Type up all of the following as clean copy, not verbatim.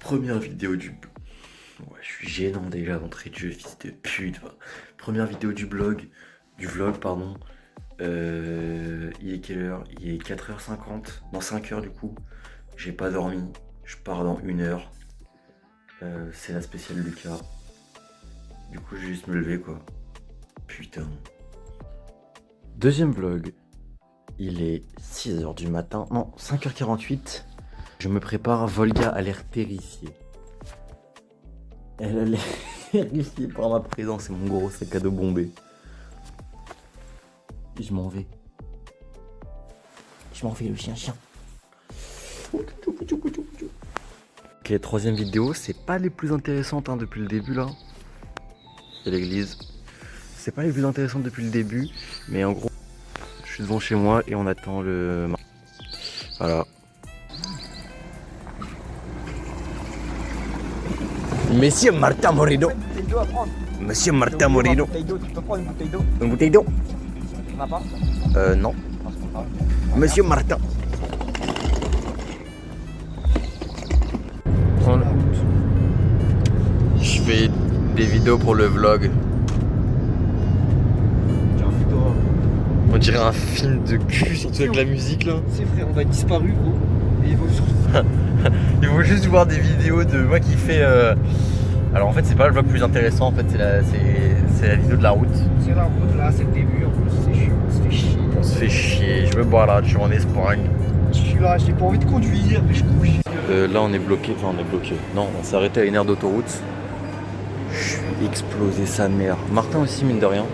Première vidéo du... Ouais, je suis gênant déjà d'entrée de jeu, fils de pute. Va. Première vidéo du vlog, pardon. Il est quelle heure? Il est 4h50, dans 5h du coup. J'ai pas dormi, je pars dans 1h. C'est la spéciale Lucas. Du coup, je vais juste me lever quoi. Putain. Deuxième vlog. Il est 6h du matin, non, 5h48. Je me prépare, Volga a l'air terrifiée. Elle a l'air terrifiée par ma présence et mon gros sac à dos bombé. Je m'en vais. Je m'en vais, le chien. Ok, troisième vidéo, c'est pas les plus intéressantes hein, depuis le début là. C'est l'église. C'est pas les plus intéressantes depuis le début, mais en gros, je suis devant chez moi et on attend le... Voilà. Monsieur Martin Moreno. Monsieur Martin Moreno. Tu peux prendre une bouteille d'eau? Une bouteille d'eau? Tu n'en as pas? Non. Monsieur Martin. Je fais des vidéos pour le vlog. On dirait un film de cul, surtout avec la musique là. C'est vrai, on va être disparu gros. Et il faut juste voir des vidéos de moi qui fait... Alors en fait c'est pas le vlog plus intéressant, en fait c'est la vidéo de la route. C'est la route là, c'est le début, en plus c'est chiant, on se fait chier. On se fait chier, je me bois là, je suis en Espagne. Je suis là, j'ai pas envie de conduire, mais je couche. Là on est bloqué, Non, on s'est arrêté à une aire d'autoroute. Je suis explosé sa mère. Martin aussi mine de rien.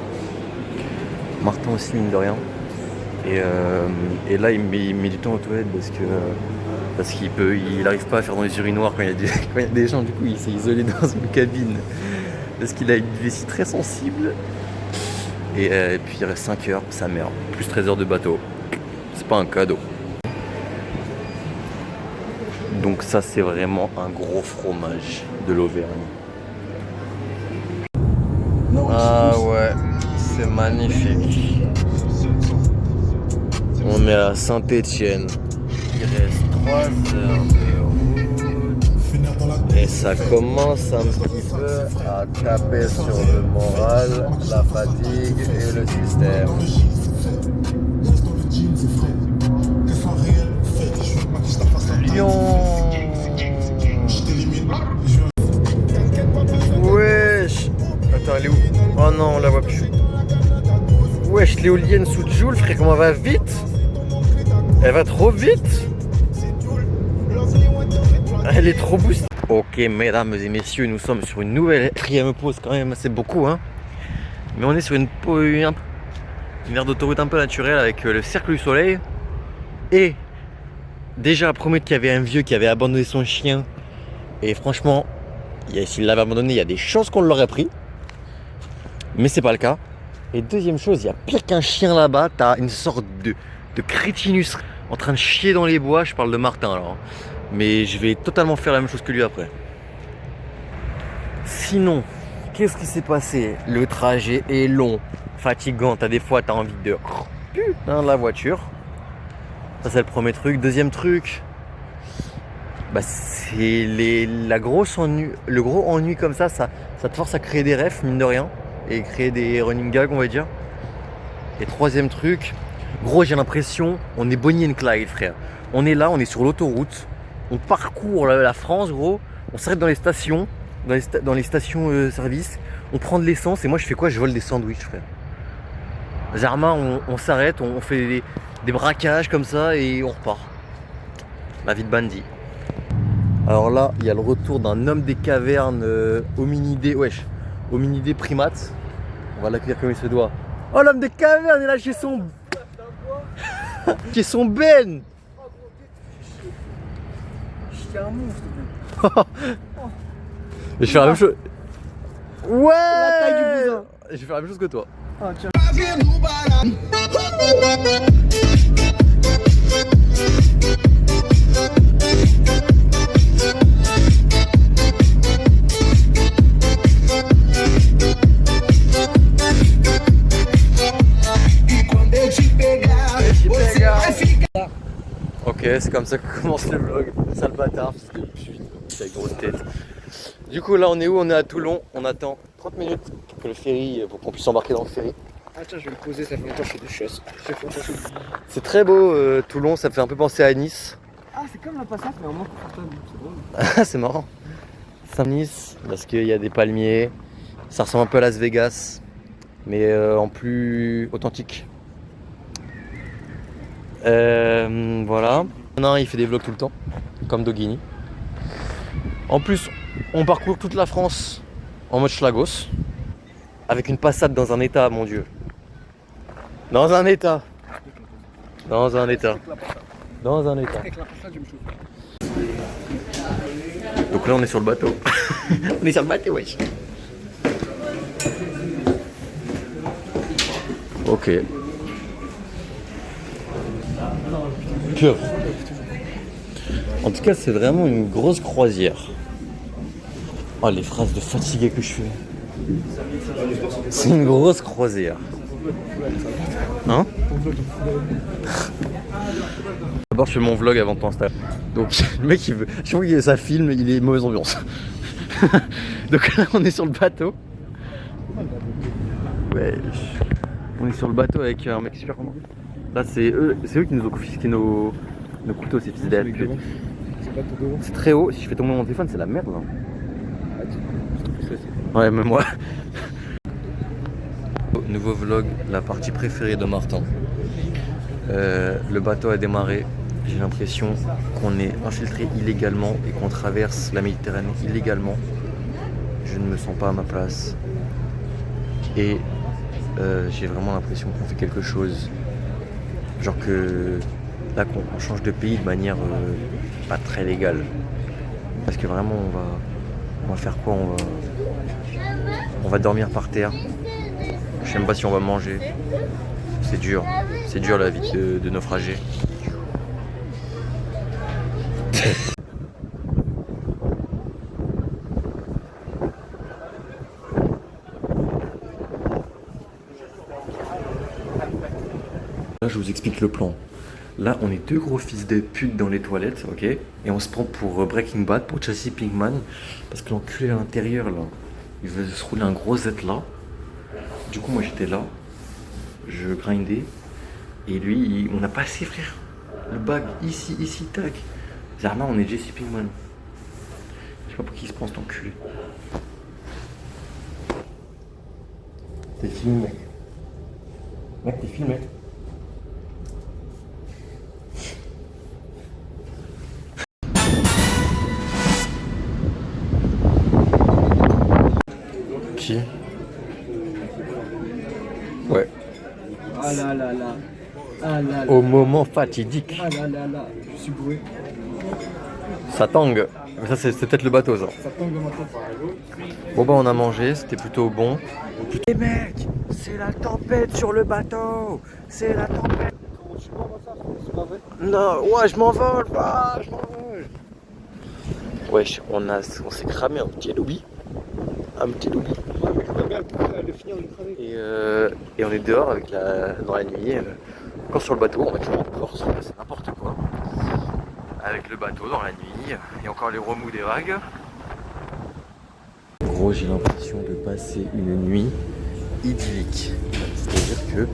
Et là il met du temps aux toilettes parce qu'il arrive pas à faire dans les urinoirs quand il y a des gens, du coup il s'est isolé dans une cabine parce qu'il a une vessie très sensible. Et puis il reste 5 heures, sa mère, plus 13 heures de bateau. C'est pas un cadeau. Donc ça c'est vraiment un gros fromage de l'Auvergne. Ah ouais, c'est magnifique. On est à Saint-Étienne. Il reste 3 heures de route. Et ça commence un petit peu à taper sur le moral, la fatigue et le système. Lyon. Wesh. Attends, elle est où? Oh non, on la voit plus. Wesh, l'éolienne sous Joule, frère, comment elle va vite? Elle va trop vite. Elle est trop boostée. Ok, mesdames et messieurs, nous sommes sur une nouvelle 4e pause, quand même, c'est beaucoup, hein. Mais on est sur une aire d'autoroute un peu naturelle avec le cercle du soleil. Et déjà, à promettre qu'il y avait un vieux qui avait abandonné son chien. Et franchement, s'il l'avait abandonné, il y a des chances qu'on l'aurait pris. Mais c'est pas le cas. Et deuxième chose, il y a pire qu'un chien là-bas. T'as une sorte de crétinus en train de chier dans les bois. Je parle de Martin alors. Mais je vais totalement faire la même chose que lui après. Sinon, qu'est-ce qui s'est passé? Le trajet est long, fatigant. Des fois, t'as envie de... Putain, la voiture. Ça, c'est le premier truc. Deuxième truc, c'est le gros ennui comme ça te force à créer des refs, mine de rien. Et créer des running gags, on va dire. Et troisième truc, gros, j'ai l'impression, on est Bonnie and Clyde, frère. On est là, on est sur l'autoroute, on parcourt la France, gros. On s'arrête dans les stations, service. On prend de l'essence et moi je fais quoi? Je vole des sandwichs, frère. Zarma, on s'arrête, on fait des braquages comme ça et on repart. La vie de bandit. Alors là, il y a le retour d'un homme des cavernes hominidé, hominidé primate. On va l'accueillir comme il se doit. Oh, l'homme des cavernes, il est là chez son... chez son Ben. J'étais un monstre. Je vais faire la même chose. Ouais. La taille du bousin. Je vais faire la même chose que toi. Ah, tiens. Ok, c'est comme ça que commence le vlog. Sale bâtard, fils de pute. avec grosse tête. Du coup là on est où? On est à Toulon, on attend 30 minutes pour que le ferry, pour qu'on puisse embarquer dans le ferry. Ah tiens, je vais me poser, ça fait longtemps que je fais des choses. C'est très beau Toulon, ça me fait un peu penser à Nice. Ah, c'est comme la Passat, mais en moins confortable. C'est drôle. Ah c'est marrant. Saint-Nice, parce qu'il y a des palmiers, ça ressemble un peu à Las Vegas, mais en plus authentique. Voilà. Non, il fait des vlogs tout le temps, comme Dogini. En plus, on parcourt toute la France en mode schlagos, avec une Passat dans un état, mon Dieu. Dans un état. Dans un état. Dans un état. Avec la Passat, je me chauffe. Donc là, on est sur le bateau. On est sur le bateau, wesh. Ok. Pur. En tout cas, c'est vraiment une grosse croisière. Oh, les phrases de fatigué que je fais. C'est une grosse croisière. Hein? D'abord, je fais mon vlog avant de t'installer. Donc, le mec, il veut. Je trouve que ça filme, il est mauvaise ambiance. Donc là, on est sur le bateau. Ouais. On est sur le bateau avec un mec super content. Là, c'est eux qui nous ont confisqué nos couteaux, ces fils d'elle. C'est très haut. Si je fais tomber mon téléphone, c'est la merde. Là. Ouais, mais moi. Nouveau vlog, la partie préférée de Martin. Le bateau a démarré. J'ai l'impression qu'on est infiltré illégalement et qu'on traverse la Méditerranée illégalement. Je ne me sens pas à ma place. Et j'ai vraiment l'impression qu'on fait quelque chose. Genre que là qu'on change de pays de manière pas très légale. Parce que vraiment on va faire quoi? On va dormir par terre. Je sais même pas si on va manger. C'est dur la vie de naufragé. Là je vous explique le plan. Là on est deux gros fils de pute dans les toilettes, ok? Et on se prend pour Breaking Bad, pour Jesse Pinkman. Parce que l'enculé à l'intérieur là, il veut se rouler un gros Z là. Du coup moi j'étais là, je grindais. Et lui, on a passé frère. Le bag ici, tac. Zarma, on est Jesse Pinkman. Je sais pas pour qui il se prend cet enculé. T'es filmé mec. Mec t'es filmé. Qui? Ouais. Ah là là là. Ah là là. Au moment fatidique. Ah là là là. Je suis bourré. Ça tangue. Ça c'est peut-être le bateau ça. Ça tombe dans ma tête. Bon bah on a mangé, c'était plutôt bon. Les mecs, c'est la tempête sur le bateau. C'est la tempête. Comment tu vois ça? C'est pas vrai? Non, ouais je m'envole, je m'envole. Wesh, on s'est cramé un petit loubi. Un petit loubi. Ouais, mais quand même, le finir de cramer. Et on est dehors avec dans la nuit, encore sur le bateau, on va toujours en Corse, c'est n'importe quoi. Avec le bateau dans la nuit, et encore les remous des vagues. Gros, j'ai l'impression de passer une nuit idyllique. C'est-à-dire que,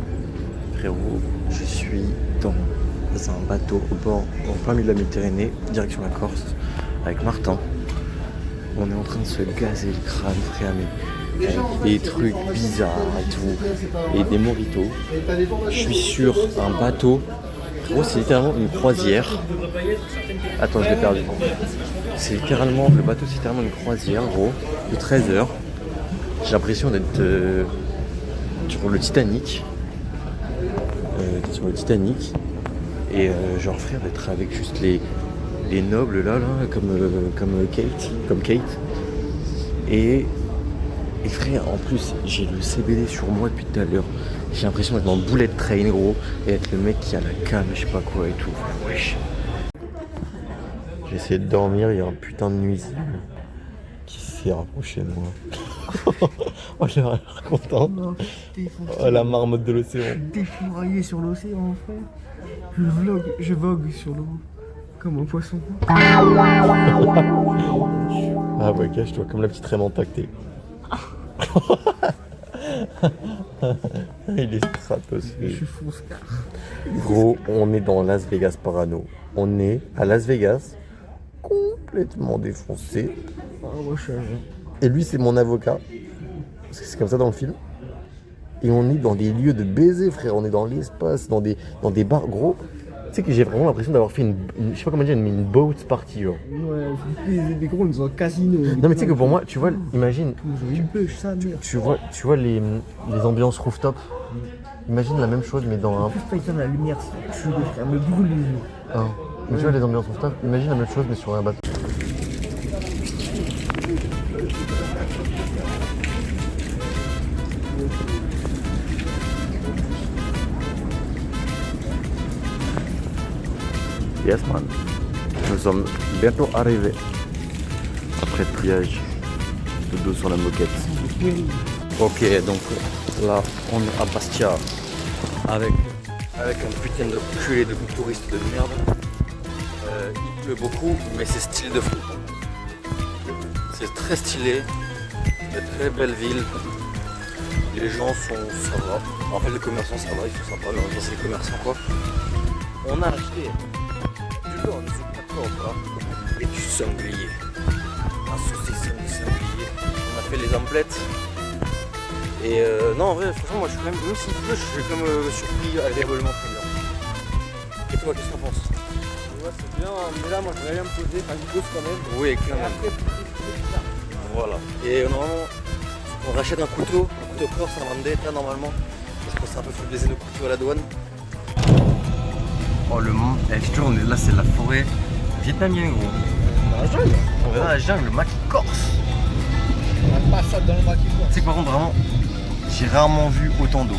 frérot, je suis dans un bateau au bord, en plein milieu de la Méditerranée, direction la Corse, avec Martin. On est en train de se gazer le crâne, frère, mais des trucs bizarres et tout, et des moritos. Je suis sur un bateau. Gros, c'est littéralement une croisière. Attends, je l'ai perdu. C'est littéralement, le bateau, c'est littéralement une croisière, gros, de 13 heures. J'ai l'impression d'être sur le Titanic. Et genre, frère, d'être avec juste les nobles là, comme Kate. Et frère, en plus, j'ai le CBD sur moi depuis tout à l'heure. J'ai l'impression d'être dans bullet train, gros, et être le mec qui a la cam, je sais pas quoi et tout. Wesh. J'ai essayé de dormir, il y a un putain de nuisible qui s'est rapproché de moi. Oh, j'ai l'air content. Oh, la marmotte de l'océan. Défouraillé sur l'océan, frère. Je vogue sur l'eau. Comme un poisson. Ah ouais, cache-toi, comme la petite Raymond impactée. Il est Je stratosphérique. suis fonce car. Gros, on est dans Las Vegas Parano. On est à Las Vegas, complètement défoncé. Ah, moi je suis agent. Et lui, c'est mon avocat. Parce que c'est comme ça dans le film. Et on est dans des lieux de baiser, frère. On est dans l'espace, dans des bars. Gros, tu sais que j'ai vraiment l'impression d'avoir fait je sais pas comment dire, une boat party, genre. Ouais, les gros, on est dans un casino. Non, mais tu sais que pour moi, tu vois, imagine, Ils bûche, ça, merde. tu vois les ambiances rooftop. Imagine la même chose, mais dans un. Plus pas éteindre la lumière, ça tue, frère, me brûle les yeux. Mais tu vois les ambiances rooftop, imagine la même chose, mais sur un bateau. Yes man, nous sommes bientôt arrivés après le pliage de dos sur la moquette. Ok, donc là on est à Bastia avec un putain de culé de touristes de merde. Il pleut beaucoup, mais c'est stylé de fou. C'est très stylé, une très belle ville. Les gens sont ça va. En fait les commerçants ça va, ils sont sympas, mais en même temps c'est les commerçants quoi. On a acheté du lon zucca et du sanglier. Un saucisson de sanglier. On a fait les emplettes. Et non en vrai franchement moi je suis quand même s'il pleut, je suis comme surpris agréablement très bien. Et toi qu'est-ce que t'en penses? Ouais, c'est bien, mais là, moi, je voudrais bien me poser, enfin, une pause quand même. Oui quand Et même. après, Voilà. Et normalement on rachète un couteau corse en vendetta normalement. Parce qu'on s'est un peu fait baiser nos couteaux à la douane. Oh le mont, là c'est la forêt vietnamienne gros. dans la jungle. On va dans la jungle, le maquis corse. On a pas ça dans le maquis, quoi. Tu sais que par contre vraiment, j'ai rarement vu autant d'eau.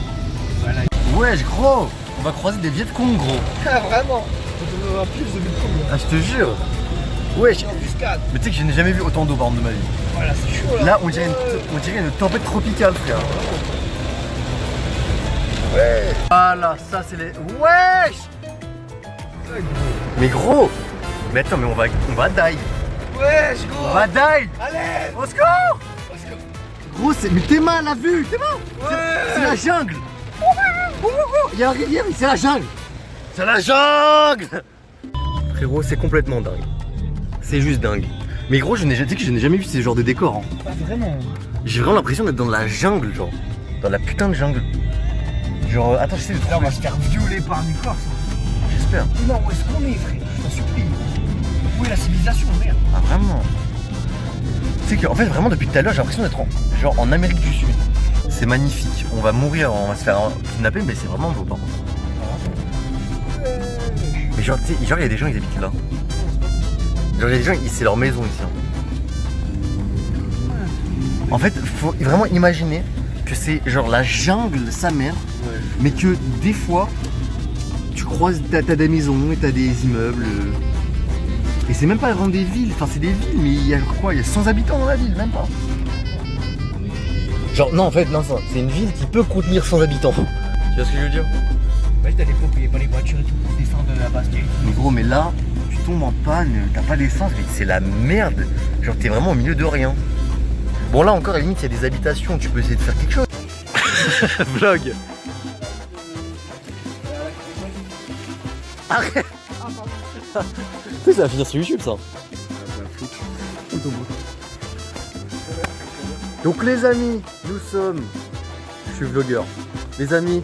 Voilà. Wesh gros, on va croiser des Vietcong gros. Ah, vraiment. On aura plus de Bitcoin. Ah je te jure. Wesh. Embuscade. Mais tu sais que je n'ai jamais vu autant d'eau par exemple de ma vie. Voilà, c'est chaud là. Là on dirait une tempête tropicale frère. Ouais. Voilà, ça c'est les. Wesh. Mais gros. Mais attends mais on va die. Ouais, je On va die. Allez. Au secours. Gros c'est. Mais t'es mal à vue. T'es mal. C'est la jungle. Il y a la rivière, c'est la jungle. C'est la jungle. Frérot c'est complètement dingue. C'est juste dingue. Mais gros, tu sais que je n'ai jamais vu ces genres de décors. Hein. Pas vraiment. J'ai vraiment l'impression d'être dans la jungle, genre. Dans la putain de jungle. Genre, attends, j'essaie de Là, on trouver. va se faire violer par du corps. J'espère. Non, où est-ce qu'on est, frère? Je t'en supplie. Où est la civilisation, merde? Ah, vraiment. Tu sais qu'en fait, vraiment, depuis tout à l'heure, j'ai l'impression d'être en Amérique du Sud. C'est magnifique. On va mourir, on va se faire kidnapper, mais c'est vraiment beau, par contre. Mais genre, tu sais, genre, il y a des gens, ils habitent là. Genre, il y a des gens, c'est leur maison ici. Hein. En fait, faut vraiment imaginer que c'est genre la jungle, sa mère, mais que des fois, tu croises, t'as des maisons et t'as des immeubles. Et c'est même pas vraiment des villes, enfin c'est des villes, mais il y a quoi? Il y a 100 habitants dans la ville, même pas. Genre, non, en fait, non, c'est une ville qui peut contenir 100 habitants. Tu vois ce que je veux dire? Ouais, t'as les payer pas les voitures et tout pour descendre de la Bastille. Mais gros, mais là, tu tombes en panne, t'as pas d'essence, mais c'est la merde. Genre, t'es vraiment au milieu de rien. Bon, là encore, à la limite, il y a des habitations, tu peux essayer de faire quelque chose. Vlog. Arrête. Tu sais, ça va finir sur YouTube, ça. Donc, les amis, nous sommes. Je suis vlogueur. Les amis,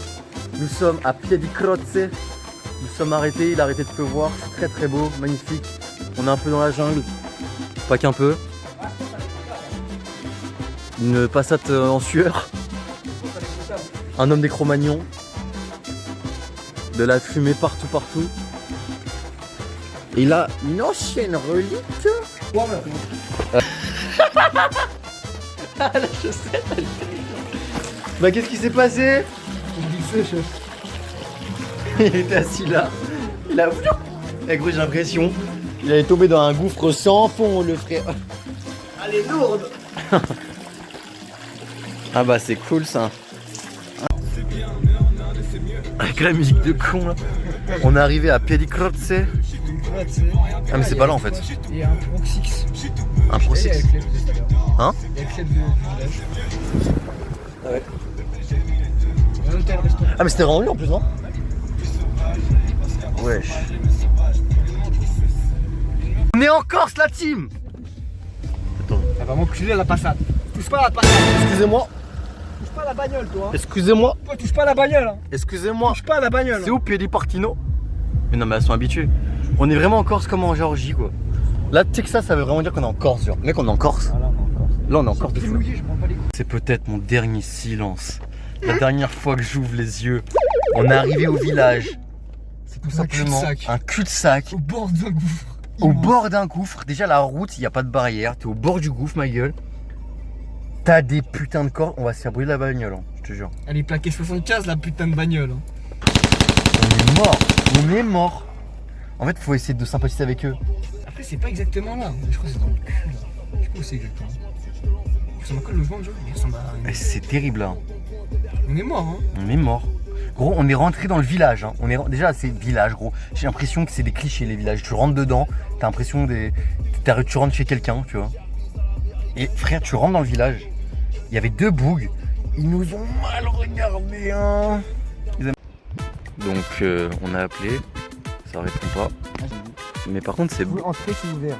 nous sommes à Piedi Croce. Nous sommes arrêtés, il a arrêté de pleuvoir, c'est très très beau, magnifique. On est un peu dans la jungle, pas qu'un peu. Une passate en sueur. Un homme des Cro-Magnons. De la fumée partout partout. Et là, une ancienne relique. Ah la chaussette, elle est terrible. Bah qu'est-ce qui s'est passé? Il était assis là. Il a... Eh gros, j'ai l'impression qu'il allait tomber dans un gouffre sans fond, le frère. Elle est lourde. Ah bah c'est cool ça. Avec la musique de con là. On est arrivé à Piedi Croce. vois, tu sais. Ah mais c'est pas là en fait. Et un Pro 6. Un Pro 6. Hein? Il y a le club du village. Ah ouais. Un hôtel restaurant. Ah mais c'était vraiment lui en plus, non? Wesh. On est en Corse la team. Attends. Elle va m'enculer la passade. Touche pas à la passade. Excusez-moi. Touche pas à la bagnole, toi. Excusez-moi. Toi, touche pas à la bagnole. Hein. Excusez-moi. Touche pas à la bagnole. C'est où Piedi Partino? Mais non mais elles sont habituées. On est vraiment en Corse comme en Géorgie quoi. Là Texas ça veut vraiment dire qu'on est en Corse genre. Mec on est en Corse. Ah là, on est en Corse. Là on est en Corse de C'est fou. mouillé, je prends pas les coups. C'est peut-être mon dernier silence. La dernière fois que j'ouvre les yeux. On est arrivé au village. C'est tout Un simplement cul-de-sac. un cul-de-sac. Au bord d'un gouffre. Au Immense. bord d'un gouffre. Déjà la route, il n'y a pas de barrière. T'es au bord du gouffre ma gueule. T'as des putains de cordes. On va se faire brûler la bagnole, hein, je te jure. Elle est plaquée 75 la putain de bagnole. Hein. On est mort. On est mort. En fait faut essayer de sympathiser avec eux. Après, c'est pas exactement là. Je crois que c'est dans le cul là. Je sais pas où c'est exactement. Il ressemble à quoi le logement, Joe? Il ressemble à. Eh, c'est terrible là. On est mort, hein. On est mort. Gros, on est rentré dans le village. Hein. Déjà, c'est village, gros. J'ai l'impression que c'est des clichés, les villages. Tu rentres dedans, t'as l'impression tu rentres chez quelqu'un, tu vois. Et frère, tu rentres dans le village. Il y avait 2 bougs. Ils nous ont mal regardé, hein. Donc, on a appelé. Ça répond pas. Mais par contre, c'est beau. Entrez, c'est ouvert.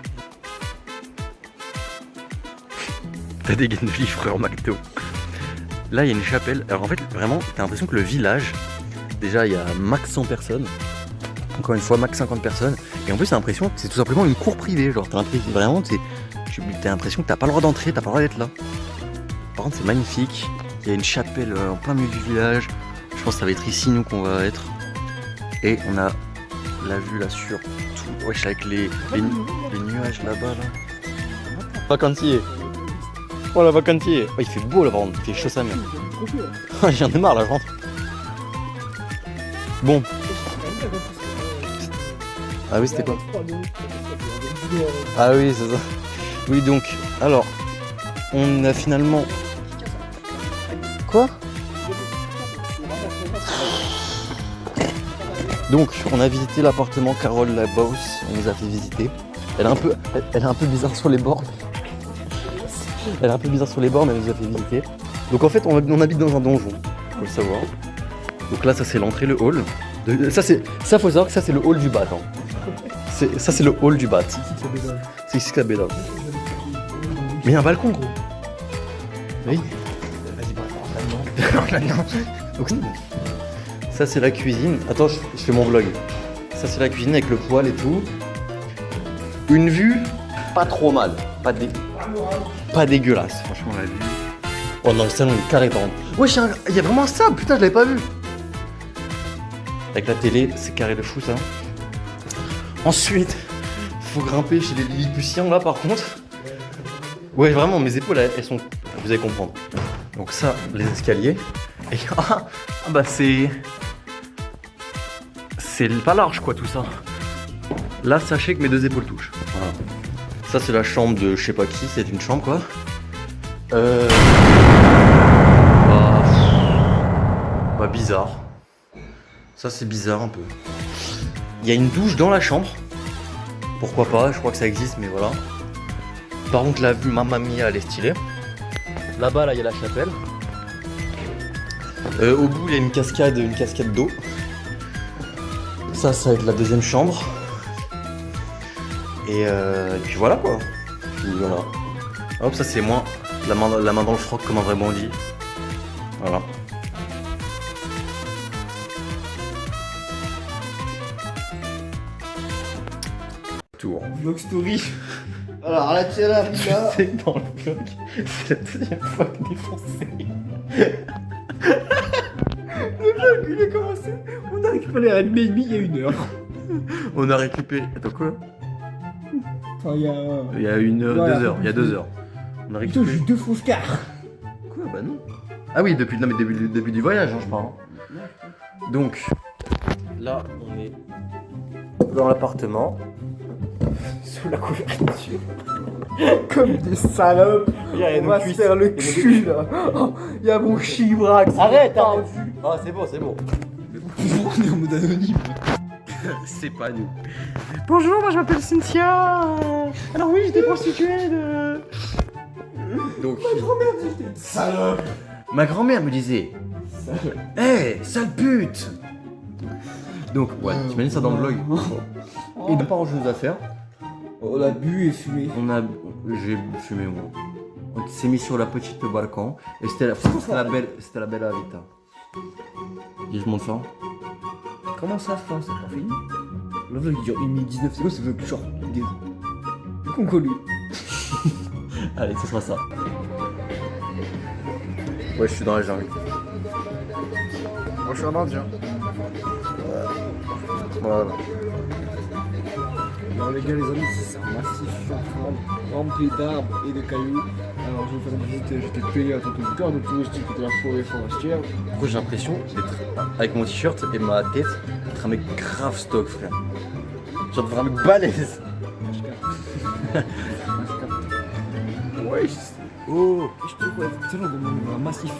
T'as des gaines de livreur McDo. Là, il y a une chapelle. Alors en fait, vraiment, t'as l'impression que le village, déjà, il y a max 100 personnes. Encore une fois, max 50 personnes. Et en plus, t'as l'impression que c'est tout simplement une cour privée. Genre, t'as l'impression vraiment, t'as l'impression que t'as pas le droit d'entrer, t'as pas le droit d'être là. Par contre, c'est magnifique. Il y a une chapelle en plein milieu du village. Je pense que ça va être ici, nous, qu'on va être. Et on a la vue là sur tout. Wesh, avec les nuages là-bas, là. Vacancier. Oh la vacancier. Oh, il fait beau là par contre, il fait chaud sa mère. J'en ai marre là, je rentre. Bon. Ah oui, c'était quoi? Ah oui, c'est ça. Oui, donc, alors, on a finalement. Quoi? Donc, on a visité l'appartement Carole la Boss. On nous a fait visiter. Elle est un peu bizarre sur les bords. Elle est un peu bizarre sur les bords, mais elle nous a fait visiter. Donc en fait, on habite dans un donjon, faut le savoir. Donc là, ça c'est l'entrée, le hall. Ça faut savoir que ça c'est le hall du bat. Hein. Ça c'est le hall du bat. C'est ici que la bédave. Mais il y a un balcon, gros. Oui. Donc, ça c'est la cuisine. Attends, je fais mon vlog. Ça c'est la cuisine avec le poêle et tout. Une vue pas trop mal. Pas dégueulasse, franchement la vue. Oh non, le salon est carré par contre. Wesh, il y a vraiment un sable, putain, je l'avais pas vu. Avec la télé, c'est carré de fou ça. Ensuite, faut grimper chez les Lilliputiens là par contre. Ouais, vraiment, mes épaules elles sont. Vous allez comprendre. Donc, ça, les escaliers. Et bah c'est. C'est pas large quoi tout ça. Là, sachez que mes 2 épaules touchent. Voilà. Ça c'est la chambre de je sais pas qui, c'est une chambre quoi. Bah bizarre. Ça c'est bizarre un peu. Il y a une douche dans la chambre. Pourquoi pas, je crois que ça existe mais voilà. Par contre la vue Mamma Mia elle est stylée. Là-bas là il y a la chapelle. Au bout il y a une cascade d'eau. Ça va être la 2e chambre. Et puis voilà quoi. Puis voilà. Hop, ça c'est moi. La main dans le froc comme un vrai bandit. Voilà. Tour. Vlog story. Alors là, tu es là, Tu sais que dans le vlog, c'est la 2e fois que défoncé. Le vlog, il a commencé. On a récupéré à 1h30 il y a 1 heure. On a récupéré. Attends quoi? Enfin, il y a. Il y a 1 heure, Voilà. 2 heures. Il y a 2 heures. On a Putain, récupéré. j'ai 2 fausses quarts. Quoi? Bah non. Ah oui, depuis le début du voyage, hein, je parle. Donc, là, on est dans l'appartement. Sous la couverture. Comme des salopes. Il y a On nos va se cuisses. faire le Il y a nos cul là. Oh, il y a mon chibrax. Arrête, tendu. Ah, c'est bon, c'est bon. Toujours on est en mode anonyme. C'est pas nous. Bonjour, moi je m'appelle Cynthia. Alors oui, j'étais prostituée de... Donc, Ma grand-mère disait salope. ma grand-mère me disait hé, sale pute. Donc, ouais, t'imagines ça dans le vlog. Et on n'a pas grand chose à faire. On a bu et fumé. J'ai fumé moi. On s'est mis sur la petite balcon. Et c'était la belle la vita. Et je monte ça. Comment ça fin, c'est pas fini? Le vlog il dure 1 minute 19 secondes, c'est le plus short des qu'on connu. Allez, ce sera ça. Ouais, je suis dans la jungle. Moi je suis un indien. Voilà. Alors les gars, les amis, c'est un massif central rempli d'arbres et de cailloux. Alors je vais faire une visite, j'étais payé à tout le cœur de touristique de la forêt forestière. Pourquoi j'ai l'impression d'être avec mon t-shirt et ma tête d'être un mec grave stock, frère. Genre vraiment balèze. Ouais, oh, je te vois, c'est là dans un massif.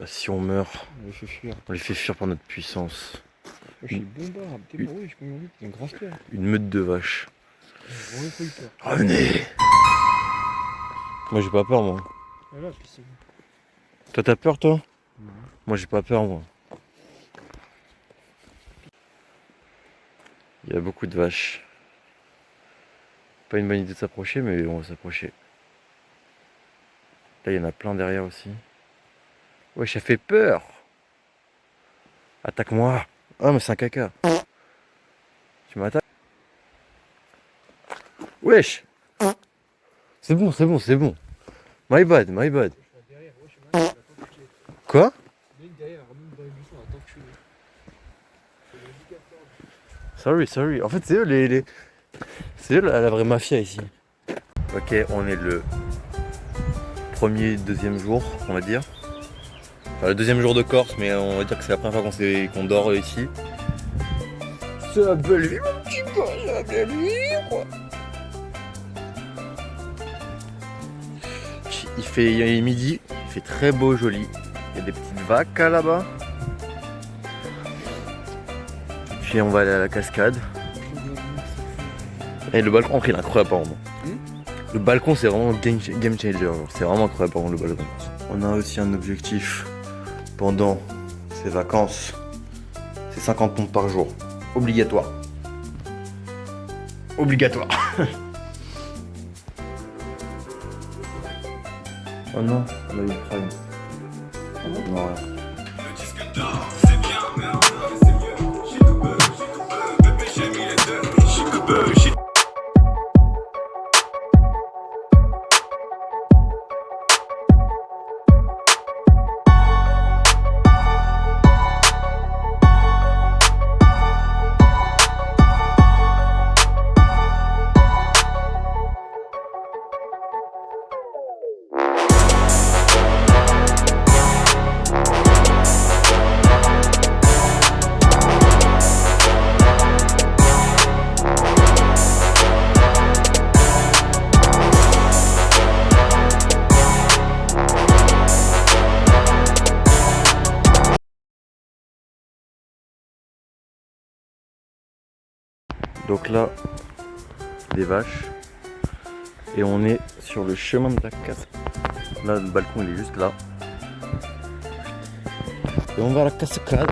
Si on meurt, Je me fais fuir. on les fait fuir par notre puissance. Je suis bombard, t'es bon, oui, je peux me dire, t'es une grosse peur. Une meute de vaches. J'ai pas eu peur. Revenez. Moi j'ai pas peur moi. Voilà, puis c'est... Toi t'as peur toi? Non. Moi j'ai pas peur moi. Il y a beaucoup de vaches. Pas une bonne idée de s'approcher, mais on va s'approcher. Là il y en a plein derrière aussi. Ouais, ça fait peur. Attaque-moi. Ah mais c'est un caca. Tu m'attaques? Wesh. C'est bon, c'est bon, c'est bon. My bad, my bad. Quoi? Sorry. En fait, c'est eux c'est eux la vraie mafia ici. Ok, on est le deuxième jour, on va dire. Enfin, le deuxième jour de Corse, mais on va dire que c'est la première fois qu'on dort ici. C'est la belle vie, mon petit gars, c'est la belle vie, quoi. Il est midi, il fait très beau, joli. Il y a des petites vagues là-bas. Puis on va aller à la cascade. Et le balcon, il est incroyable par moment. Le balcon, c'est vraiment game changer. C'est vraiment incroyable par contre le balcon. On a aussi un objectif pendant ces vacances. C'est 50 pompes par jour. Obligatoire. Obligatoire. Oh non, on a eu une crème. Non, rien. Donc là, des vaches. Et on est sur le chemin de la cascade. Là, le balcon, il est juste là. Et on va à la cascade.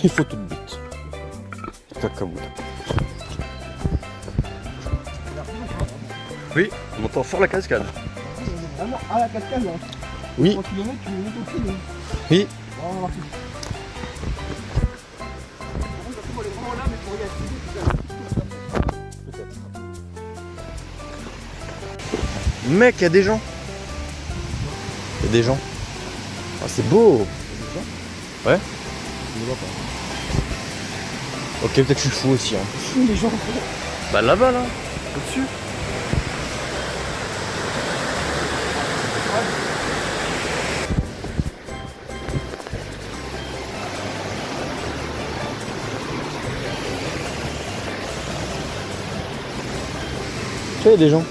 Il faut tout le but. Cacaboule. Oui, on entend fort la cascade. Vraiment à la cascade, là. Oui. 3 km, tu me montes au pied. Oui. Oh, merci. Mec, il y a des gens. Il y a des gens. Ah, c'est beau. Ouais. Je ne vois pas. Ok, peut-être que je suis fou aussi. Hein. Les gens. Bah là-bas, là. Au-dessus. Tu vois, il y a des gens.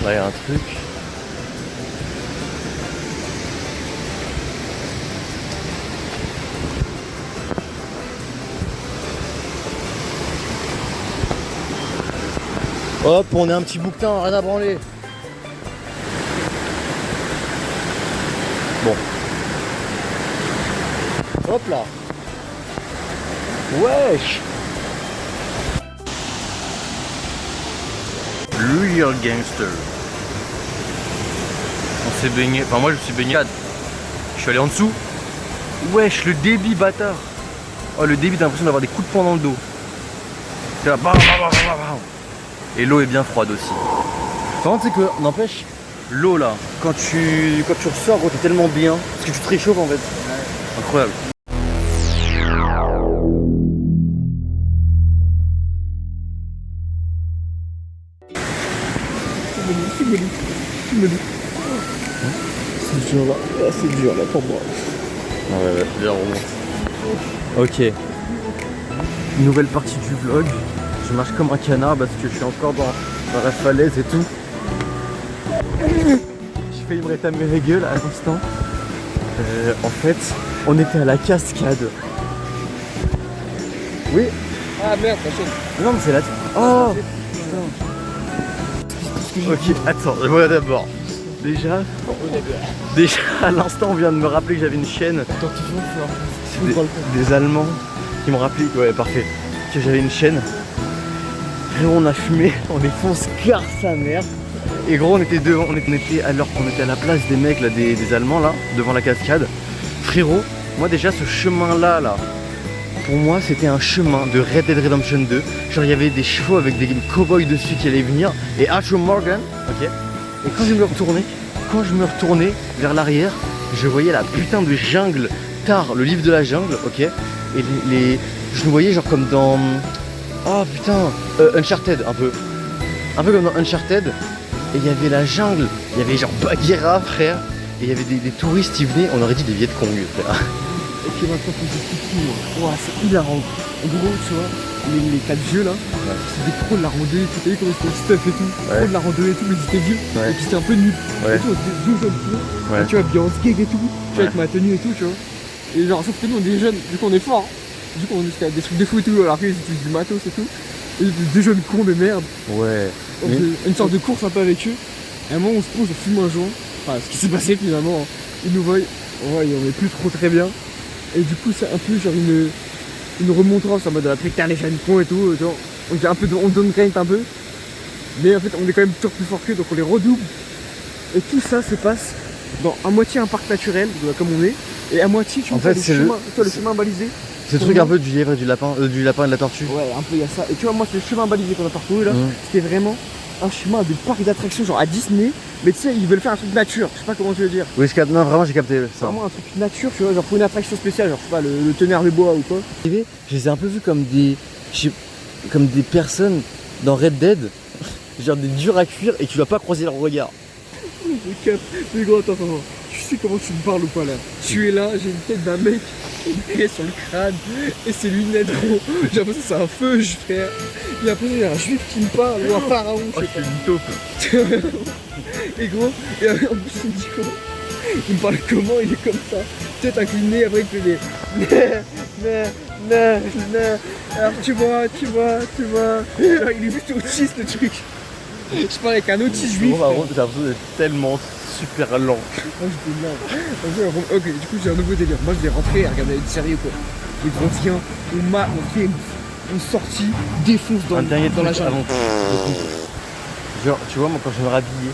Là, il y a un truc. Hop, on est un petit bouquetin, rien à branler. Bon. Hop là. Wesh. Real gangster. On s'est baigné, enfin moi je me suis baigné. Je suis allé en dessous. Wesh, le débit bâtard. Oh, le débit, t'as l'impression d'avoir des coups de poing dans le dos. C'est là, bam, bam, bam, bam, bam. Et l'eau est bien froide aussi. Par contre, c'est que, n'empêche, l'eau là, quand tu ressors, t'es tellement bien, parce que tu te réchauffes en fait. Ouais. Incroyable. C'est dur là, c'est dur là pour moi. Ouais, bien remonte. Ok. Nouvelle partie du vlog. Je marche comme un canard parce que je suis encore dans la falaise et tout. J'ai failli me rétamer la gueule à l'instant. En fait, on était à la cascade. Oui. Ah merde, la chaîne. Non mais c'est là. Oh. Ok, attends, moi d'abord. Déjà, à l'instant, on vient de me rappeler que j'avais une chaîne. Des Allemands qui m'ont rappelé, ouais, parfait, que j'avais une chaîne. Frérot, on a fumé, on est fonce car sa mère. Et gros, on était devant, on était à la place des mecs là, des Allemands là, devant la cascade. Frérot, moi déjà ce chemin là, pour moi c'était un chemin de Red Dead Redemption 2. Genre il y avait des chevaux avec des cow-boys dessus qui allaient venir. Et Arthur Morgan, ok. Et quand je me retournais vers l'arrière, je voyais la putain de jungle, Tar, le livre de la jungle, ok. Et je me voyais genre comme dans... Oh putain, Uncharted un peu. Un peu comme dans Uncharted. Et il y avait la jungle, il y avait genre Bagheera frère. Et il y avait des touristes qui venaient, on aurait dit des Viet Cong frère. Ok, maintenant faut que je coupe. Ouah, c'est hilarant. En gros, tu vois, les 4 vieux là, ouais. C'est des pros de la randonnée, tu sais comment c'était stuff et tout. Ouais. Pros de la randonnée et tout, mais ils étaient vieux. Ouais. Et puis c'était un peu nul. Ouais. Et tu vois, c'était deux jeunes pros. Ouais. Tu vois, bien en skate et tout. Tu vois, avec ma tenue et tout, tu vois. Et genre, sauf que nous on est jeunes, du coup on est forts. Hein. Du coup on est des trucs de fou et tout, alors qu'ils utilisent du matos et tout. Et des jeunes cons de merde. Ouais. Mais... Une sorte de course un peu avec eux. Et à un moment on se pose, on fume un joint. Enfin, ce qui s'est passé finalement, hein. Ils nous voient, ouais, on est plus trop très bien. Et du coup c'est un peu genre une remontrance en mode putain les jeunes cons et tout, genre, on downgrade un peu. Mais en fait on est quand même toujours plus fort qu'eux, donc on les redouble. Et tout ça se passe dans à moitié un parc naturel, comme on est, et à moitié tu vois le chemin balisé. C'est le truc un peu du lièvre et du lapin et de la tortue. Ouais, un peu il y a ça. Et tu vois moi c'est le chemin balisé qu'on a parcouru là, c'était vraiment un chemin de parc d'attractions genre à Disney, mais tu sais ils veulent faire un truc nature, je sais pas comment tu veux dire. Oui non vraiment j'ai capté ça. Vraiment un truc nature, tu vois, genre pour une attraction spéciale, genre je sais pas le tonnerre de bois ou quoi. Je les ai un peu vus comme des personnes dans Red Dead, genre des durs à cuire et tu dois pas croiser leur regard. Je capte, mais gros attends, tu sais comment tu me parles ou pas là? Tu es là, j'ai une tête d'un mec sur le crâne et ses lunettes gros, j'ai l'impression que c'est un feu frère. J'ai l'impression qu'il y a un juif qui me parle ou un pharaon. Oh je fais une taupe. Et gros, et en plus il me dit quoi? Il me parle comment? Il est comme ça, tête inclinée, après il fait des alors tu vois, il est juste autiste le truc. Je parle avec un autiste juif. Par contre, j'ai l'impression d'être tellement super lent. Moi j'étais lent. Ok, du coup j'ai un nouveau délire. Moi je vais rentrer et regarder une série ou quoi. Et gros tiens, on fait une sortie, défonce dans la jungle. Genre, tu vois, moi quand je me rhabillais,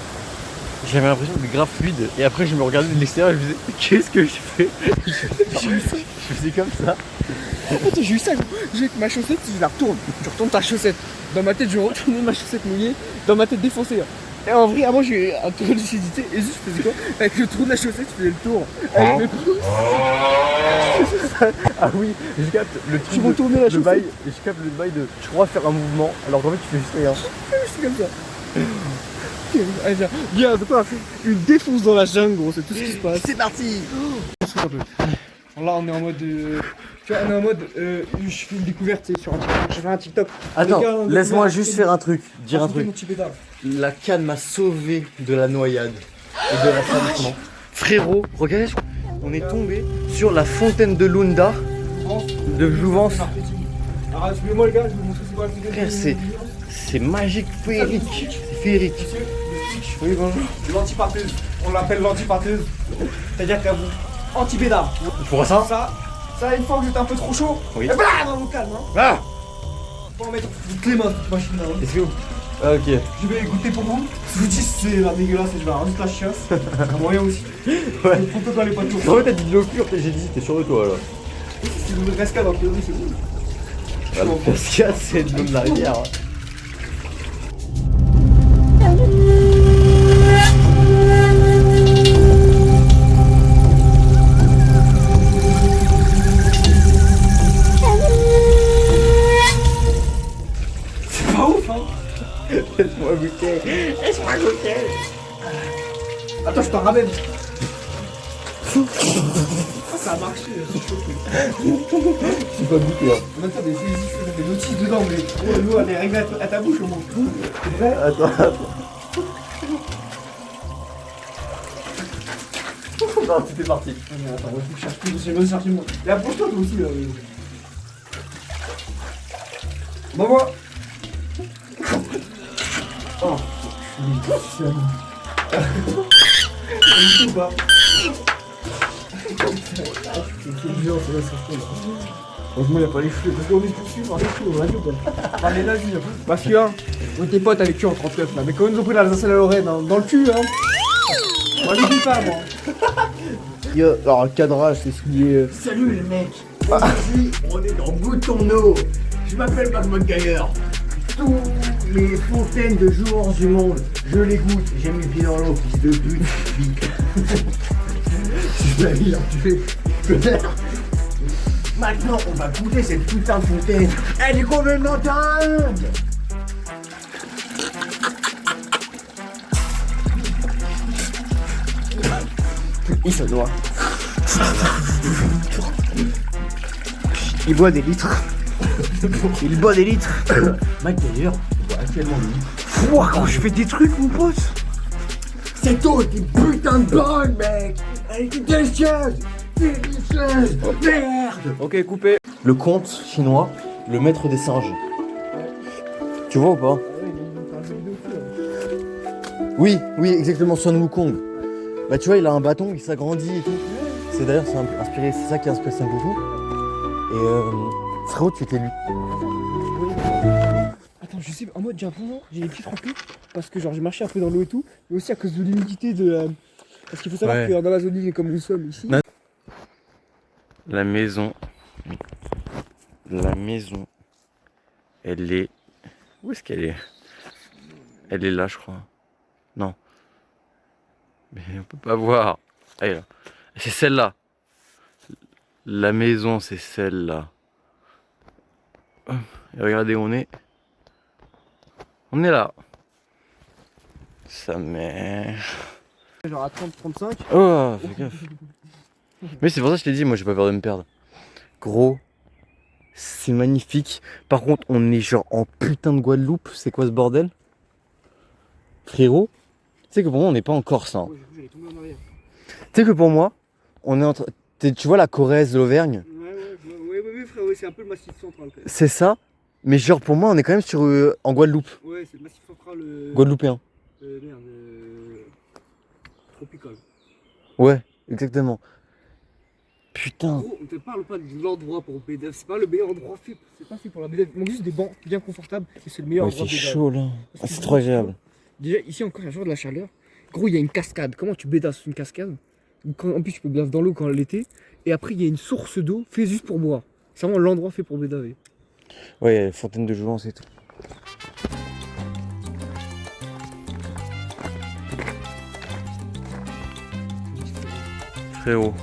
j'avais l'impression d'être grave fluide. Et après je me regardais de l'extérieur et je me disais, qu'est-ce que je fais? Je faisais comme ça. Attends, j'ai eu ça, j'ai ma chaussette, je la retourne. Tu retournes ta chaussette. Dans ma tête, je retournais ma chaussette mouillée, dans ma tête défoncée. Et en vrai, avant, j'ai eu un tour de lucidité. Et juste, je faisais quoi? Avec le trou de la chaussette, je faisais le tour. Avec mes pouces. Ah oui, je capte le truc. Tu retournais la chaussette. Je capte le bail de je crois faire un mouvement, alors qu'en fait, tu fais juste rien. C'est comme ça. Allez, viens, de quoi? Une défonce dans la jungle, gros, c'est tout ce qui se passe. C'est parti. Là, on est en mode. Tu vois, on est en mode, je fais une découverte sur un TikTok. Je fais un TikTok. Attends, laisse-moi juste faire un truc, dire un truc. Mon petit pédale. La canne m'a sauvé de la noyade et de l'assourdissement. Frérot, regardez, on est tombé sur la fontaine de Lunda de Jouvence. Alors, excusez-moi les gars, je vais vous montrer c'est quoi la fontaine. Frère, c'est magique, féerique. C'est féerique. Monsieur, le stick, Oui, bonjour. l'antipâteuse. On l'appelle l'antipâteuse. C'est-à-dire qu'à vous, anti-bédard. Tu pourras ça? Ça, une fois que vous êtes un peu trop chaud, Oui. et blam, on vous calme. Hein. Ah! Faut en mettre toutes les mains, cette machine-là. Hein. Est-ce que ah, ok. Je vais goûter pour vous. Je vous dis c'est la dégueulasse et je vais rajouter la chiasse. Un moyen aussi. Ouais. On peut pas les pâtes. En fait, t'as dit de l'eau pure, j'ai dit, t'es sûr de toi là. C'est une cascade en théorie, c'est cool. Ah, le cascade, c'est de l'eau de la rivière. Hein. C'est pas ouf, hein. Laisse-moi goûter. Laisse-moi goûter. Attends, je t'en ramène. Ah, ça a marché, c'est chaud. C'est pas goûté. Hein. En même temps, des notices dedans, mais l'eau elle est réglée à ta bouche au moins. C'est vrai? Attends. Non, c'était parti. Ah, mais attends, moi, je cherche plus, j'ai besoin de chercher moi. Et approche-toi toi aussi là. Bon, moi. Oh, je suis ou pas? C'est dur, c'est là, c'est chaud. Heureusement, il n'y a pas les cheveux, parce qu'on est poursuivi par les cheveux, on a vu quoi. Par les nazis, un peu. Parce que, hein, on était potes avec eux en 39 là, mais quand ils nous ont pris l'Alsace et la Lorraine, hein, dans le cul, hein. Moi, je dis pas, moi. Yo, alors le cadrage, c'est souliers. Salut les mecs, aujourd'hui on est dans Boutonneau. Je m'appelle Max McGuire. Tous les fontaines de jour du monde, je les goûte. J'ai mis le pied dans l'eau, fils de pute. Je vais aller l'entuer. Maintenant on va goûter cette putain de fontaine. Elle est complètement dingue. Il se doit. Il boit des litres. Il boit des litres. Mec d'ailleurs, on voit actuellement le lit. Ouah, quand je fais des trucs, mon pote. Cette eau était putain de bonne, mec. Elle était délicieuse. Délicieuse. Merde. Ok, coupé. Le conte chinois, le maître des singes. Tu vois ou pas? Oui, exactement, Sun Wukong. Bah tu vois, il a un bâton, il s'agrandit et tout. C'est d'ailleurs inspiré, c'est ça qui a inspiré Sun Goku. Et frérot, tu t'es lu. Attends, je sais, en mode j'ai un moment, j'ai les pieds trempés parce que genre j'ai marché un peu dans l'eau et tout, mais aussi à cause de l'humidité de. Parce qu'il faut savoir Ouais. qu'en Amazonie, comme nous sommes ici. La maison, elle est... Où est-ce qu'elle est? Elle est là, je crois. Non. Mais on peut pas voir. Elle est là. C'est celle-là. La maison, c'est celle-là. Et regardez où on est. On est là. Sa mère. Genre à 30-35. Oh, fais gaffe. Mais c'est pour ça que je t'ai dit, moi j'ai pas peur de me perdre. Gros, c'est magnifique. Par contre, on est genre en putain de Guadeloupe. C'est quoi ce bordel? Frérot, tu sais que pour moi, on n'est pas en Corse. Hein. Ouais, j'allais tomber en arrière. Tu sais que pour moi, on est entre. Tu vois la Corrèze de l'Auvergne? Ouais, frère, ouais, c'est un peu le massif central. Quoi. C'est ça. Mais genre pour moi, on est quand même sur en Guadeloupe. Ouais, c'est le massif central. Guadeloupéen. Merde. Tropical. Ouais, exactement. Putain. Gros, on te parle pas de l'endroit pour BDF, c'est pas le meilleur endroit fait. C'est pas fait pour la BDF. Il manque juste des bancs bien confortables et c'est le meilleur Ouais, endroit c'est BDF. chaud là. Ah, c'est trop agréable. Déjà, ici encore, il y a toujours de la chaleur. Gros, il y a une cascade. Comment tu bédasses une cascade? En plus, tu peux bédasser dans l'eau quand l'été. Et après, il y a une source d'eau fait juste pour boire. C'est vraiment l'endroit fait pour bédaver. Ouais, il y a la fontaine de Jouvence et tout. Frérot,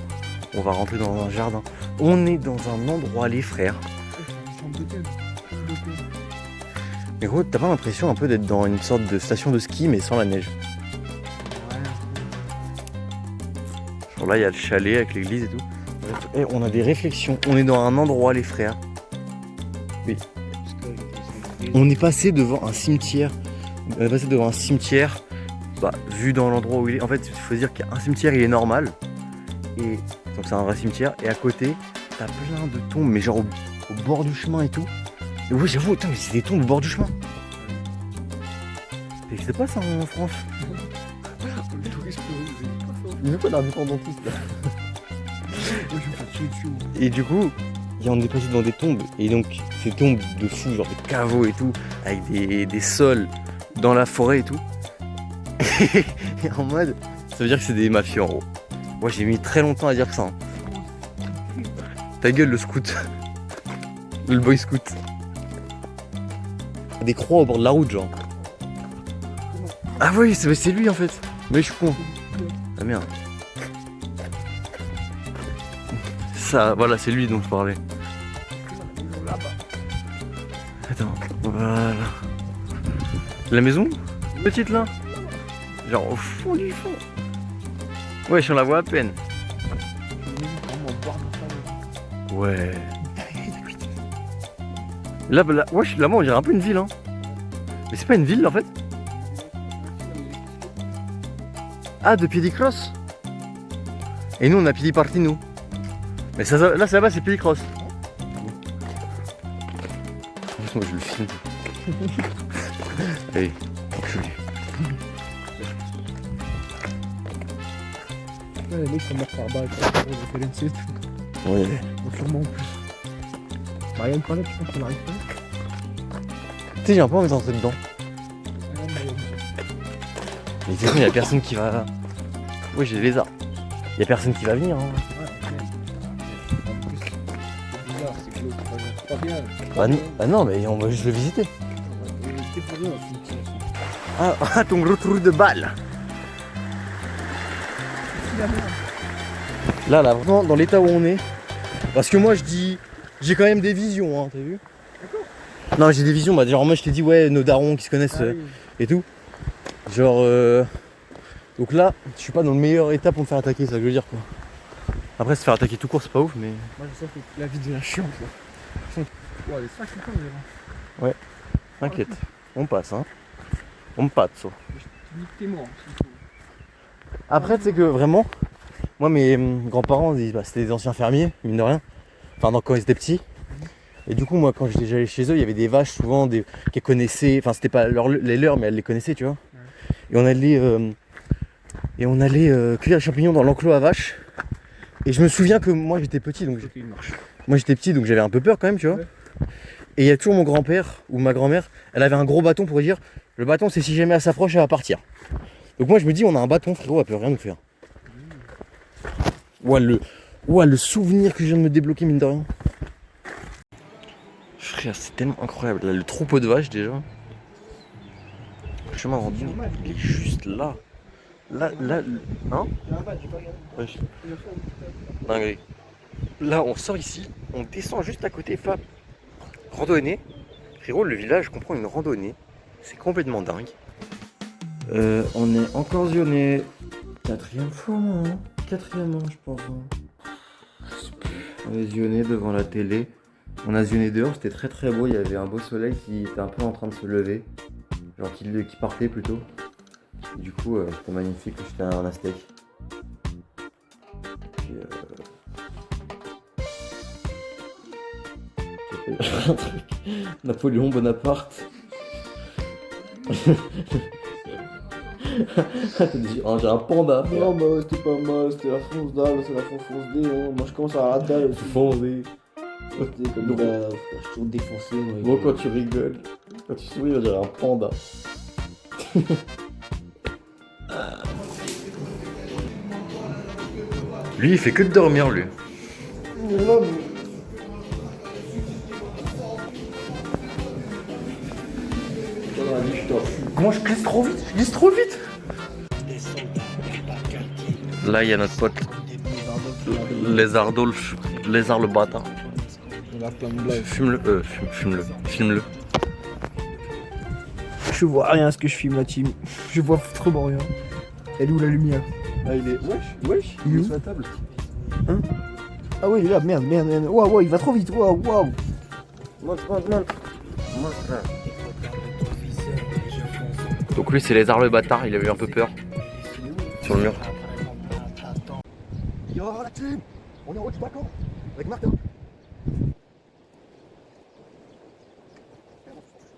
on va rentrer dans un jardin. On est dans un endroit, les frères. Mais gros, t'as pas l'impression un peu d'être dans une sorte de station de ski mais sans la neige? Genre là, il y a le chalet avec l'église et tout. Et on a des réflexions. On est dans un endroit, les frères. Oui. On est passé devant un cimetière. On est passé devant un cimetière. Bah, vu dans l'endroit où il est. En fait, il faut dire qu'un cimetière, il est normal. Et donc, c'est un vrai cimetière. Et à côté, t'as plein de tombes, mais genre au bord du chemin et tout. Et oui, j'avoue, attends, mais c'est des tombes au bord du chemin. Ça n'existe pas ça en France. Les touristes, Il veut pas d'indépendantiste là. je vais me faire tuer dessus. Et du coup, on est passé dans des tombes. Et donc, ces tombes de fous, genre des caveaux et tout, avec des sols dans la forêt et tout. Et en mode, ça veut dire que c'est des mafieux en gros. Moi, j'ai mis très longtemps à dire ça. Hein. Ta gueule, le scout. Le boy scout. Des croix au bord de la route, genre. Ah oui, c'est lui en fait. Mais je suis con. Ah merde. Ça, voilà, c'est lui dont je parlais. Attends, voilà. La maison? Petite là? Genre au fond du fond. Ouais, on la voit à peine. Ouais. Là, wesh, là, on dirait un peu une ville, hein. Mais c'est pas une ville en fait. Ah, de Piedicross. Et nous, on a Piediparty, nous. Mais ça, là, ça va, c'est Piedicross. Moi, je le filme. Allez, enculé. Ouais, les mecs sont morts par balle, j'ai fait une suite. Ouais. Donc, sûrement en plus. Marianne parlait, je pense qu'on arrive pas. Tu sais, j'ai un peu envie d'entrer dedans. Mais c'est bon, y'a personne qui va. Ouais, j'ai des lézards. Y'a personne qui va venir. Hein. Bah non, mais on va juste le visiter. Ah, ton gros trou de balle. Là, vraiment, dans l'état où on est. Parce que moi, je dis. J'ai quand même des visions, hein, t'as vu? D'accord. Non, j'ai des visions, bah, genre, moi, je t'ai dit, ouais, nos darons qui se connaissent et tout. Genre. Donc là, je suis pas dans le meilleur état pour me faire attaquer, c'est ça que je veux dire, quoi. Après, se faire attaquer tout court, c'est pas ouf, mais. Moi, je sens que la vie devient chiante, là. Ouais, les 5 ans, ouais, t'inquiète, on passe, hein. On passe, ça. T'es mort. Après, tu sais que vraiment, moi, mes grands-parents, c'était des anciens fermiers, mine de rien. Enfin, quand ils étaient petits. Et du coup, moi, quand j'allais chez eux, il y avait des vaches souvent qu'elles connaissaient. Enfin, c'était pas les leurs, mais elles les connaissaient, tu vois. Ouais. Et on allait cueillir les champignons dans l'enclos à vaches. Et je me souviens que moi, j'étais petit, donc moi, j'étais petit, donc j'avais un peu peur quand même, tu vois. Ouais. Et il y a toujours mon grand-père ou ma grand-mère, elle avait un gros bâton pour dire, le bâton, c'est si jamais elle s'approche, elle va partir. Donc moi, je me dis, on a un bâton, frérot, elle peut rien nous faire. Ouais, le souvenir que je viens de me débloquer, mine de rien. Frère, c'est tellement incroyable. Là, le troupeau de vaches, déjà. Le chemin rendu, il est juste là. Là, hein? Ouais. Dinguerie. Là, on sort ici, on descend juste à côté, Fab. Randonnée. Frérot, le village comprend une randonnée. C'est complètement dingue. On est encore zionné. 4e fois, hein. 4e, je pense. On est zionné devant la télé. On a zionné dehors, c'était très très beau. Il y avait un beau soleil qui était un peu en train de se lever. Genre qui partait plutôt. Et du coup, c'était magnifique. J'étais un aztèque. Puis, un truc. Napoléon Bonaparte. T'as dit, oh, j'ai un panda. Non, bah c'était pas mal, c'était la fonce dalle, c'est la fonce D. Hein. Moi je commence à la dalle. Fonce D. C'était comme bah, je suis toujours défoncé. Moi, quand tu rigoles, quand tu souris, on dirait un panda. Lui, il fait que de dormir, lui. Comment je glisse trop vite? Je glisse trop vite. Là, il y a notre pote. Lézard Dolph. Lézard le bâtard. Fume-le. Filme-le. Je vois rien à ce que je filme, la team. Je vois trop rien. Elle est où la lumière? Ah, il est. Wesh. Il est où sur la table. Hein? Ah oui, il est là, merde. Waouh, il va trop vite, waouh. Montre. Donc lui c'est Lézard le bâtard, il a eu un peu peur. Sur le mur. Yo la team, on est en haut du balcon avec Martin.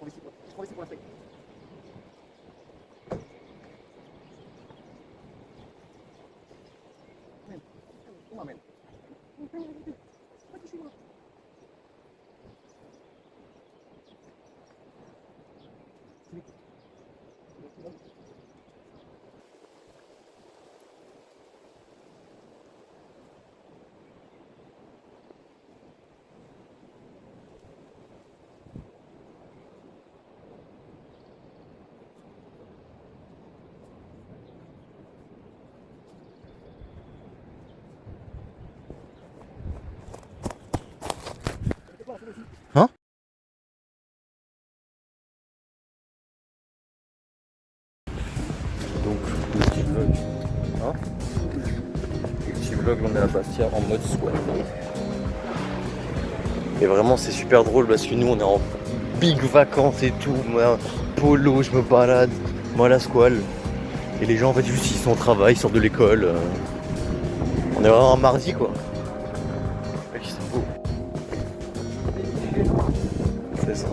Je prends ici pour la fake. On m'amène. Hein? Donc le petit vlog. Hein? Le petit vlog, on est à la Bastia en mode squat. Et vraiment c'est super drôle parce que nous on est en big vacances et tout. Moi, polo, je me balade, moi la squale. Et les gens en fait juste ils sont au travail, ils sortent de l'école. On est vraiment un mardi quoi. Et c'est beau. C'est ça.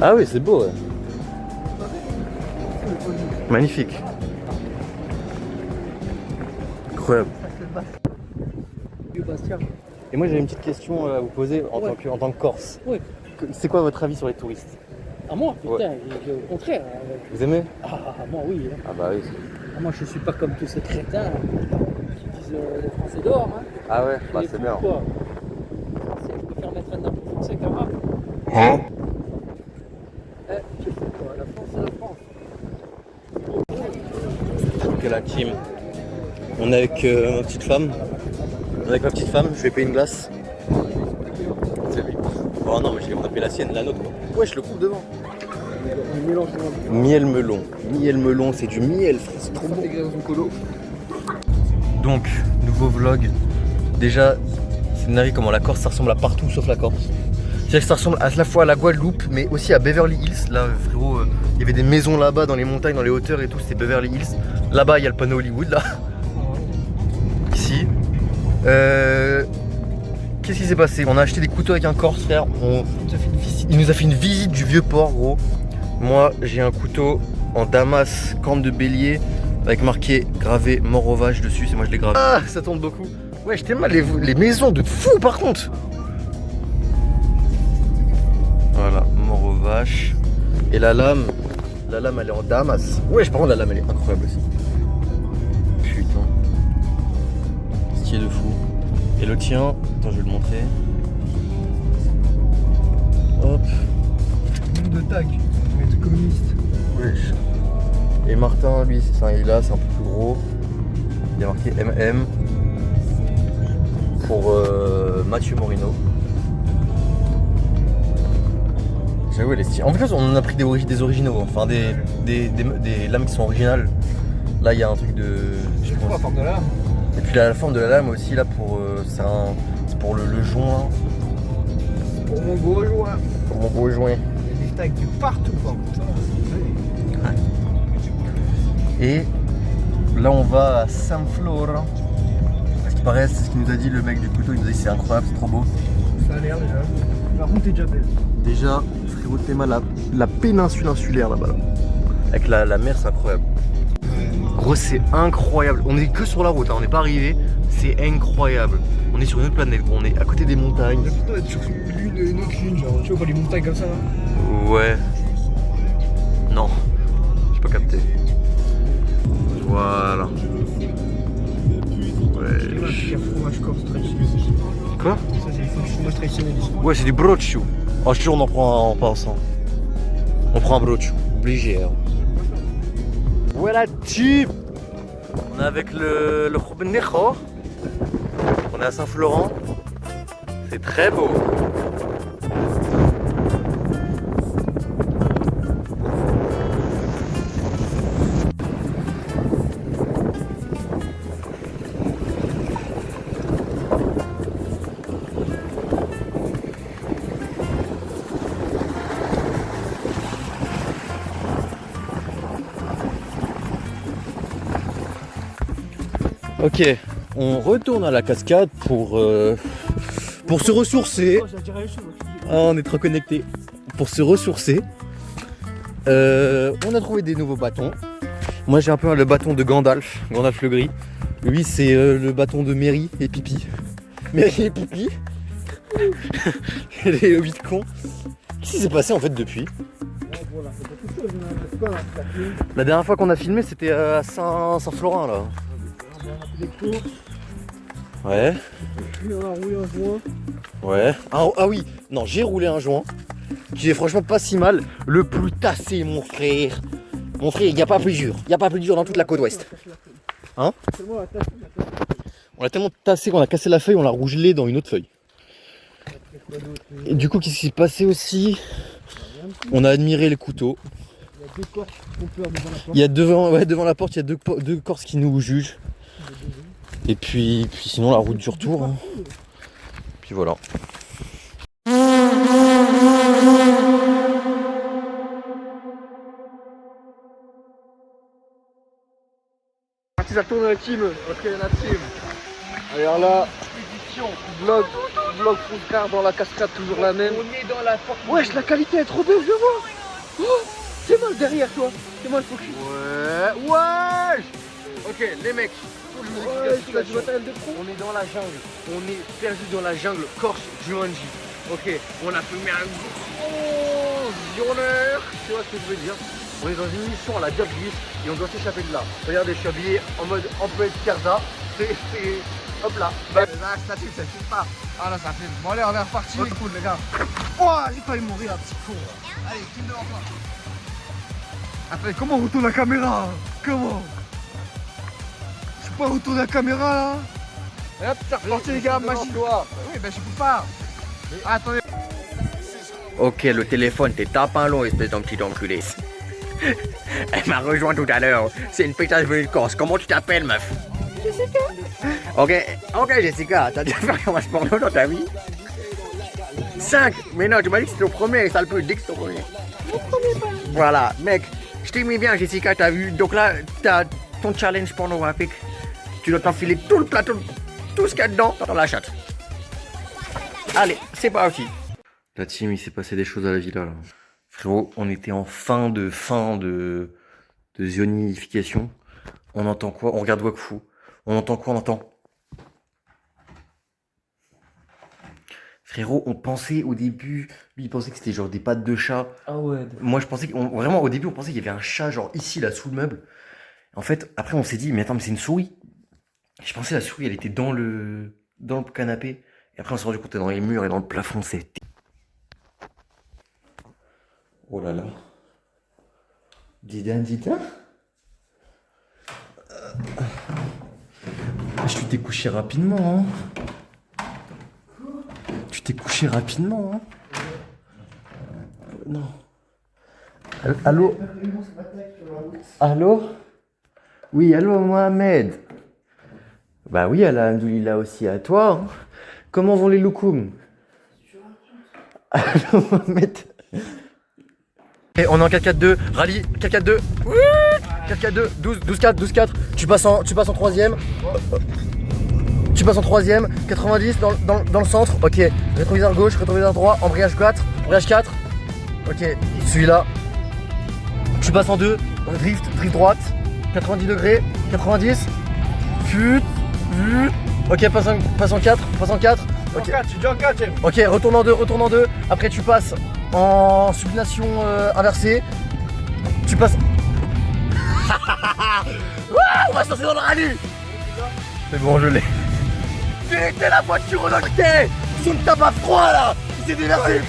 Ah oui, c'est beau, ouais. Magnifique. Incroyable. Et moi j'avais une petite question à vous poser en tant que Corse. Ouais. C'est quoi votre avis sur les touristes? Ah moi, putain, Ouais. au contraire. Vous aimez? Moi oui. Ah bah oui. Moi je suis pas comme tous ces crétins qui disent les Français dehors. Hein. Ah ouais, bah Les c'est fous, bien. quoi. Les Français, je préfère mettre un drapeau français qu'arabe. Hein? Tu fais quoi? La France c'est la France. Ok la team. On est avec ma petite femme. On est avec ma petite femme, je vais payer une glace. C'est lui. Oh non mais on a payé la sienne, la nôtre quoi. Wesh le coupe devant. Miel melon. Miel melon, c'est du miel frère, c'est trop bon. Donc, nouveau vlog. Déjà, c'est une avis comment la Corse ça ressemble à partout sauf la Corse. C'est-à-dire que ça ressemble à la fois à la Guadeloupe mais aussi à Beverly Hills. Là frérot, il y avait des maisons là-bas dans les montagnes, dans les hauteurs et tout, c'était Beverly Hills. Là-bas il y a le panneau Hollywood là. Ici. Qu'est-ce qui s'est passé? On a acheté des couteaux avec un Corse frère. Il nous a fait une visite du vieux port gros. Moi j'ai un couteau en damas, corne de bélier avec marqué gravé mort aux vaches dessus, c'est moi je l'ai gravé. Ah ça tombe beaucoup. Ouais j'étais mal les maisons de fou par contre. Voilà, mort aux vaches. Et la lame elle est en damas. Ouais par contre la lame elle est incroyable aussi. Putain. Stylé de fou. Et le tien, attends je vais le montrer. Hop. Nombre de tags, mais de communistes. Wesh. Et Martin, lui, c'est un là, c'est un peu plus gros. Il y a marqué MM pour Mathieu Morino. J'avoue, elle est stylée. En fait, on a pris des originaux, enfin des lames qui sont originales. Là, il y a un truc de. J'ai trop la forme de la lame. Et puis la forme de la lame aussi, là, pour c'est pour le joint. Pour mon gros joint. Pour mon gros joint. Il y a des tags de partout, par contre. Et là on va à San Flor. Ce qui paraît, c'est ce qu'il nous a dit le mec du couteau, il nous a dit c'est incroyable, c'est trop beau. Ça a l'air déjà. Par contre, t'es déjà belle. Déjà, frérot Théma, la péninsule insulaire là-bas. Là. Avec la mer, c'est incroyable. Gros, c'est incroyable. On est que sur la route, hein. On n'est pas arrivé. C'est incroyable. On est sur une autre planète, gros. On est à côté des montagnes. On a plutôt être sur une autre lune, genre, tu vois, pas les montagnes comme ça. Là. Ouais. Non. J'ai pas capté. Voilà. Ouais. C'est un fromage corse traditionnel. Quoi? Ça, c'est le fromage traditionnel ici. Ouais, c'est du broccio. Oh, je te jure, on en prend un en passant. On prend un broccio. Obligé. Hein. Voilà, type. On est avec le Robenejo. On est à Saint-Florent. C'est très beau. Ok, on retourne à la cascade pour se ressourcer. Ah, on est trop connectés. Pour se ressourcer. On a trouvé des nouveaux bâtons. Moi j'ai un peu le bâton de Gandalf, Gandalf le gris. Lui c'est le bâton de Merry et Pipi. Merry et Pipi. Les 8 cons. Qu'est-ce qui s'est passé en fait depuis? La dernière fois qu'on a filmé c'était à Saint-Florin là. Des courses. Ouais. Puis on a roulé un joint. Ouais. Ah oui, non, j'ai roulé un joint qui est franchement pas si mal. Le plus tassé, mon frère. Mon frère, il n'y a pas plus dur. Il n'y a pas plus dur dans toute la côte ouest. Hein? On l'a tellement tassé qu'on a cassé la feuille, on l'a rougelé dans une autre feuille. Et du coup, qu'est-ce qui s'est passé aussi? On a admiré les couteaux. Il y a deux corses qui font peur devant la porte. Il y a devant la porte, il y a deux corses qui nous jugent. Et puis sinon la route du retour. Hein. Puis voilà. Ça tourne la team. Ok la team. Alors là, vlog Foucard dans la cascade, toujours la même. On est dans la forme. Wesh, la qualité est trop belle, je vois. Oh, c'est moi derrière toi. C'est moi le focus. Ouais. Wesh. Ok les mecs. Ouais, tu as du matériel de pro. On est dans la jungle. On est perdu dans la jungle Corse Jumanji. Ok. On a filmé un gros violeur. Tu vois ce que je veux dire? On est dans une mission à la Dirk Glisse et on doit s'échapper de là. Regardez, je suis habillé en mode employé de Kerza. C'est hop là. Bah, ça filme pas. Ah là, ça filme. Bon, allez, on est reparti. C'est cool, les gars. Oh, j'ai failli mourir, un petit con. Allez, filme devant toi. Attends, comment on retourne la caméra? Comment? Je peux pas retourner la caméra là? Et hop, c'est reparti, les gars, magie. Oui, ben je peux pas. Ah, attendez. Ok, le téléphone, t'es tapin long, espèce d'un petit enculé. Elle m'a rejoint tout à l'heure. C'est une pétasse venue de Corse. Comment tu t'appelles, meuf? Jessica. Ok, Jessica. T'as déjà fait un match porno dans ta vie? 5. Mais non, tu m'as dit que c'était au premier. Ça le peut dire que c'était au premier. Au premier pas. Voilà, mec. Je t'ai mis bien, Jessica. T'as vu? Donc là, t'as ton challenge pornographique. Tu dois t'enfiler tout le plateau, tout ce qu'il y a dedans dans la chatte. Allez, c'est parti. La team, il s'est passé des choses à la villa là. Frérot, on était en fin de zionification. On entend quoi? On regarde Wakfu. On entend quoi? On entend. Frérot, on pensait au début, lui il pensait que c'était genre des pattes de chat. Ah ouais. Moi je pensais vraiment au début on pensait qu'il y avait un chat genre ici là sous le meuble. En fait, après on s'est dit mais attends mais c'est une souris. Je pensais la souris elle était dans le canapé. Et après on s'est rendu compte qu'elle était dans les murs et dans le plafond, c'était. Oh là là. Didin. Tu t'es couché rapidement, hein. Tu t'es couché rapidement, hein. Non. Allô? Allô? Oui, allô Mohamed. Bah oui, alhamdoulilah aussi à toi. Hein. Comment vont les loukoums? Allô Mohamed. Et on est en 4-4-2, rallye, 4-4-2, 4-4-2, 12-4, tu passes en troisième. Tu passes en troisième, 90 dans le centre, ok. Rétroviseur gauche, rétroviseur droit, embrayage 4, ok, celui-là. Tu passes en 2, drift droite, 90 degrés, 90, ok, passe en 4, ok. Tu dis en 4, ok, retourne en 2, après tu passes en supination inversée, tu passes. On va se lancer dans le rallye. C'est bon, je l'ai. C'était la voiture reloquée. Son tabac froid là. Il s'est déversé.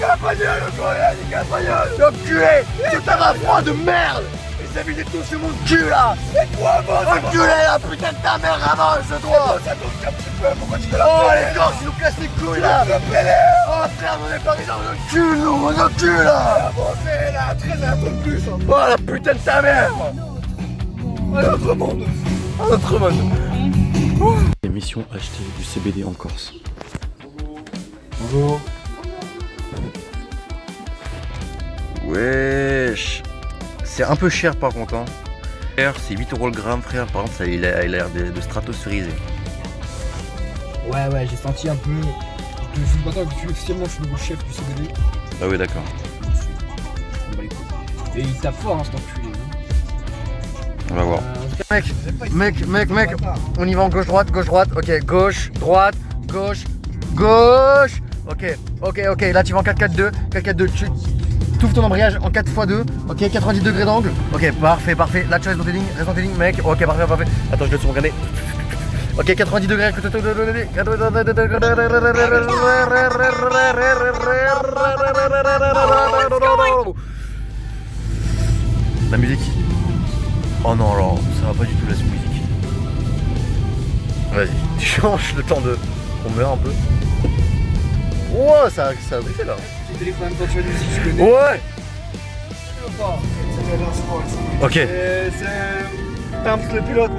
L'enculé. Ce tabac froid de merde. Il s'est vidé tout sur mon cul là. Et toi, enculé la putain de ta mère, avance toi. Ça tombe un petit peu, pourquoi tu Oh les Corses, ils nous cassent les couilles là. Oh frère, on est Parisien, on nous cul, nous, on nous cul là. On fait là, 13 à ton plus. Oh la putain de ta mère. Un autre monde. Un autre monde. Mission acheter du CBD en Corse. Bonjour. Wesh. C'est un peu cher par contre hein. C'est 8 € le gramme frère, par contre ça, il a l'air de stratosphériser. Ouais, j'ai senti un peu. Depuis le matin que officiellement je suis le nouveau chef du CBD. Ah oui d'accord. Et il tape fort hein cet enculé. On va voir. Mec, on y va en gauche-droite, ok, gauche, droite, gauche, ok, là tu vas en 4-4-2, tu ouvres ton embrayage en 4x2, ok, 90 degrés d'angle, ok, parfait, là tu restes dans tes lignes, mec, ok, parfait, attends, je vais te regarder, ok, 90 degrés, la musique. Oh non, alors ça va pas du tout la musique. Vas-y, tu changes le temps de. On meurt un peu. Oh, ça a briefé là. J'ai téléphone quand tu as une musique, tu connais. Ouais. Ok. C'est Pimps le pilote.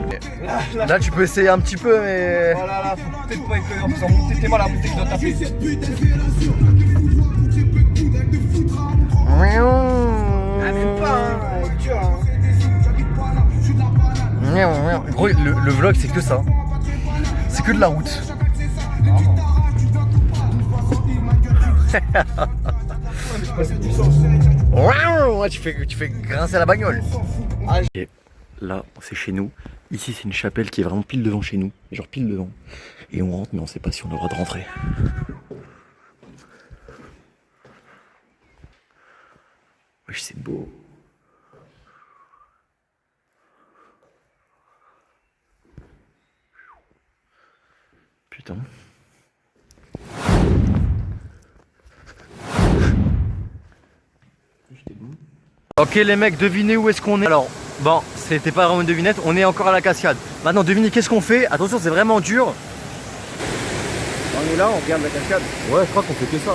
Là, tu peux essayer un petit peu, mais. Voilà, là, faut peut-être pas être en faisant monter tes mains là, peut-être que tu dois taper. Ah, même pas, hein, dur, hein. Gros, le vlog c'est que ça. C'est que de la route. Tu fais grincer la bagnole. Et là, c'est chez nous. Ici, c'est une chapelle qui est vraiment pile devant chez nous. Genre pile devant. Et on rentre, mais on sait pas si on a le droit de rentrer. Wesh, c'est beau. Putain. Ok les mecs, devinez où est-ce qu'on est. Alors, bon, c'était pas vraiment une devinette, on est encore à la cascade. Maintenant, devinez qu'est-ce qu'on fait. Attention, c'est vraiment dur. On est là, on regarde la cascade. Ouais, je crois qu'on fait que ça.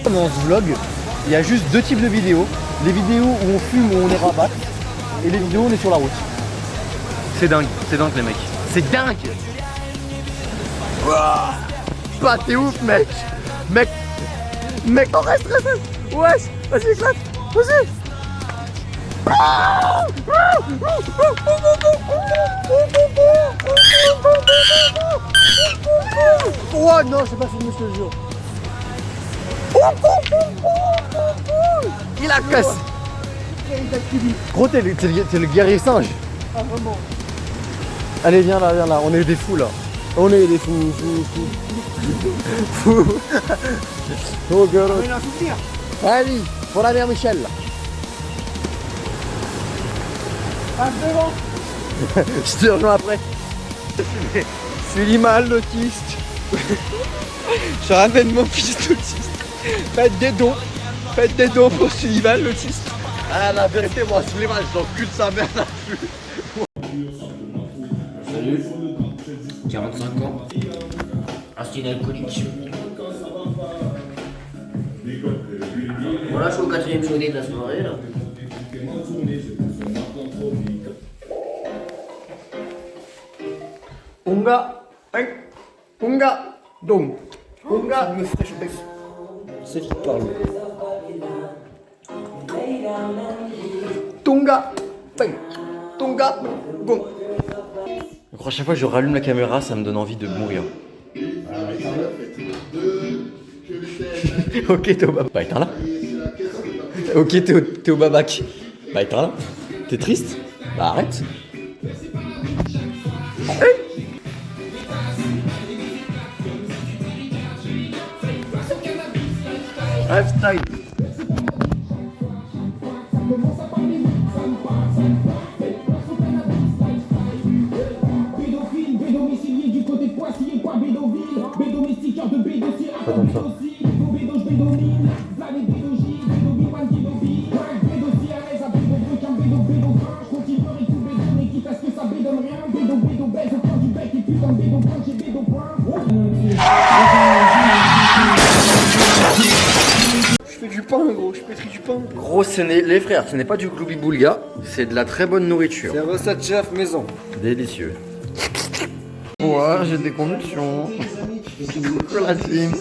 Dans ce vlog, il y a juste deux types de vidéos. Les vidéos où on fume, où on est rabat, et les vidéos où on est sur la route. C'est dingue les mecs. C'est dingue. Bah t'es ouf mec. Mec, non reste. Ouais, vas-y éclate. Vas-y. Oh non, j'ai pas filmé, je te jure. Il a cassé. Gros, t'es le guerrier singe. Ah vraiment. Allez, viens là, on est des fous là. On est des fous. Oh, girl. On a un souvenir. Allez, pour la mère Michel là. Passe devant. Je te rejoins après. C'est l'image l'autiste. Je ramène mon fils d'autiste. Faites des dons pour Sullivan l'autiste. Ah la vérité, moi Sullivan, je l'encule sa mère là. Salut, 45 ans, asthme alcoolique. Voilà, je suis au 4ème journée de la soirée là. Unga, dom. Unga, me fraîche bec. C'est qui parle. Tunga, bang. Tunga, bon. À chaque fois que je rallume la caméra, ça me donne envie de mourir. Ok, t'es au babac. Bah, éteins là. Ok, t'es au babac. Bah, éteins là. T'es triste? Bah, arrête. Lifestyle. Je fais du pain, gros, je pétris du pain. Gros, les frères, ce n'est pas du gloubi boulga, c'est de la très bonne nourriture. C'est un recette chef maison. Délicieux. Ouais, j'ai des convulsions. Coucou la team.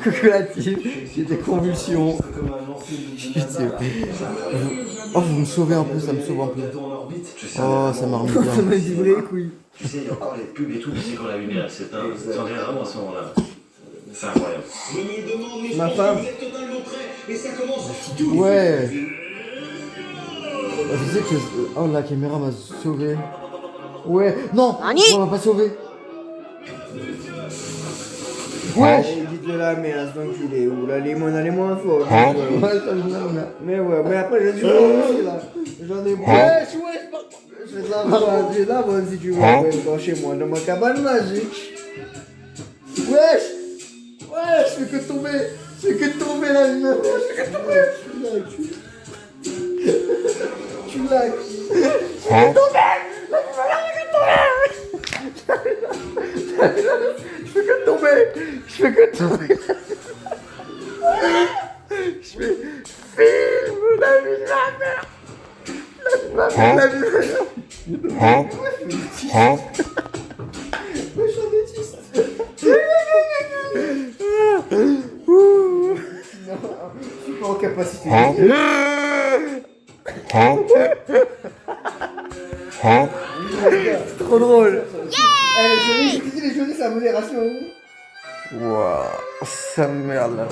Coucou la team. J'ai des convulsions. Oh, vous me sauvez un peu, ça me sauve un peu. Oh, ça m'a remis bien. Ça m'a vibré, couille. Tu sais, il y a encore les pubs et tout, tu sais qu'on a vu bien, c'est un... J'en ai vraiment à ce moment-là. C'est incroyable. Ma femme. Ouais. Je sais que... Oh, la caméra m'a sauvé. Ouais. Non, on m'a pas sauvé. Ouais. Dites-le la merde, donc il est où là, les moins forts. Ouais, Mais ouais, mais après j'ai du fort aussi là. J'en ai beaucoup. Ouais, je vais te la bonne si tu veux. Ouais, chez moi, dans ma cabane magique. Wesh! Ouais, je fais que tomber. Je fais que tomber la vie. Je fais que tomber. Tu l'as. Je fais que tomber. Je fais que tomber. Je fais que tomber. Je fais film la vie de ma mère. La vie de ma mère. Moi je suis un autiste. Non, je suis pas en capacité. C'est trop drôle. J'ai dit les jeunes, c'est à modération. Waouh, ça merde là.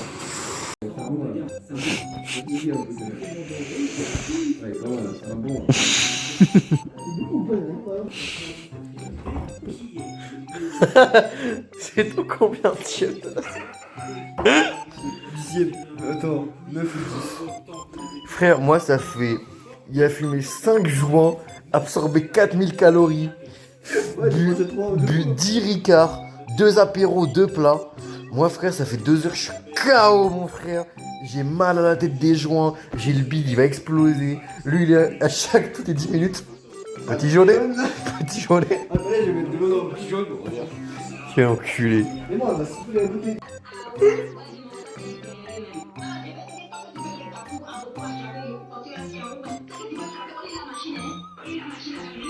C'est tout combien de chiens? Attends, 9 ou 10. Frère, moi ça fait... Il a fumé 5 joints, absorbé 4000 calories, bu 10 ricards, 2 apéros, 2 plats. Moi frère, ça fait 2 heures, je suis KO mon frère. J'ai mal à la tête des joints, j'ai le bide, il va exploser. Lui, il est à chaque toutes les 10 minutes. Petit jaunet. Petit jaunet. Après, je vais mettre de l'eau dans le petit jaune. Regarde. Quel enculé. Et moi, on va souffler la bouteille.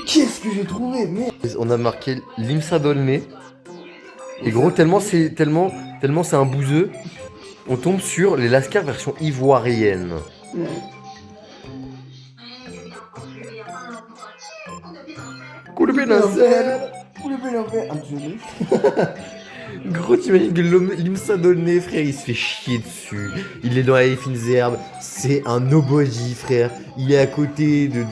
Qu'est-ce que j'ai trouvé, merde. On a marqué l'Imsa Dolné. Et gros, tellement c'est un bouseux, on tombe sur les Lascar version ivoirienne. Coup de pénacelle. Gros, t'imagines que l'Imsa Dolné, frère, il se fait chier dessus. Il est dans les fines herbes. C'est un nobody, frère. Il est à côté de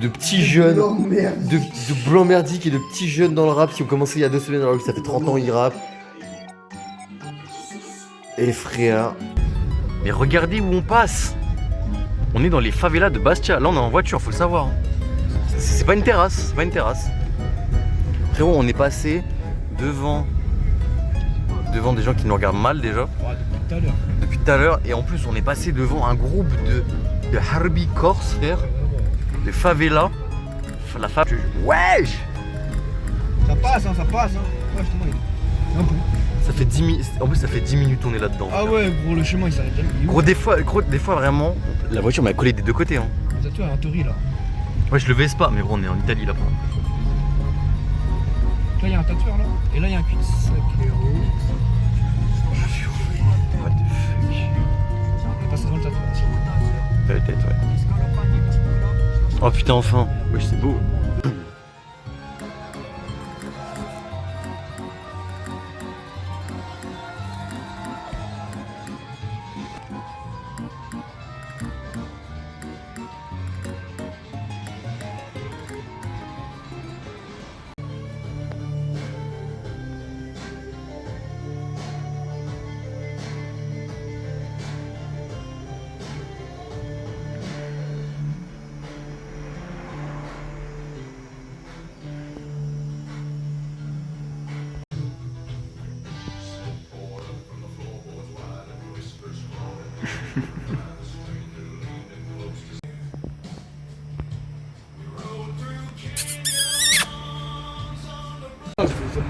petits jeunes, de blancs merdiques et de petits jeunes dans le rap qui ont commencé il y a 2 semaines alors que ça fait 30 ans ils rappent. Et frère... Mais regardez où on passe. On est dans les favelas de Bastia. Là on est en voiture, faut le savoir. C'est pas une terrasse, c'est pas une terrasse. Frérot, on est passé devant des gens qui nous regardent mal déjà. Depuis tout à l'heure. Et en plus on est passé devant un groupe de Harbi Corse, frère. De favela. La fave. Wesh! Ça passe, hein, ça passe. Hein. Ouais, je te un peu. Ça fait 10 minutes. En plus, ça fait 10 minutes qu'on est là-dedans. Ah ouais, gros, le chemin il s'arrête jamais. Gros, des fois, vraiment, la voiture m'a collé des deux côtés. Hein. Vous êtes un Tori là. Ouais, je le baisse pas, mais gros, on est en Italie là. Là, il y a un tatoueur là. Et là, il y a un cul-de-sac. What the fuck? On passe devant le tatoueur. Peut-être, ouais. Oh putain, enfin. Wesh, c'est beau.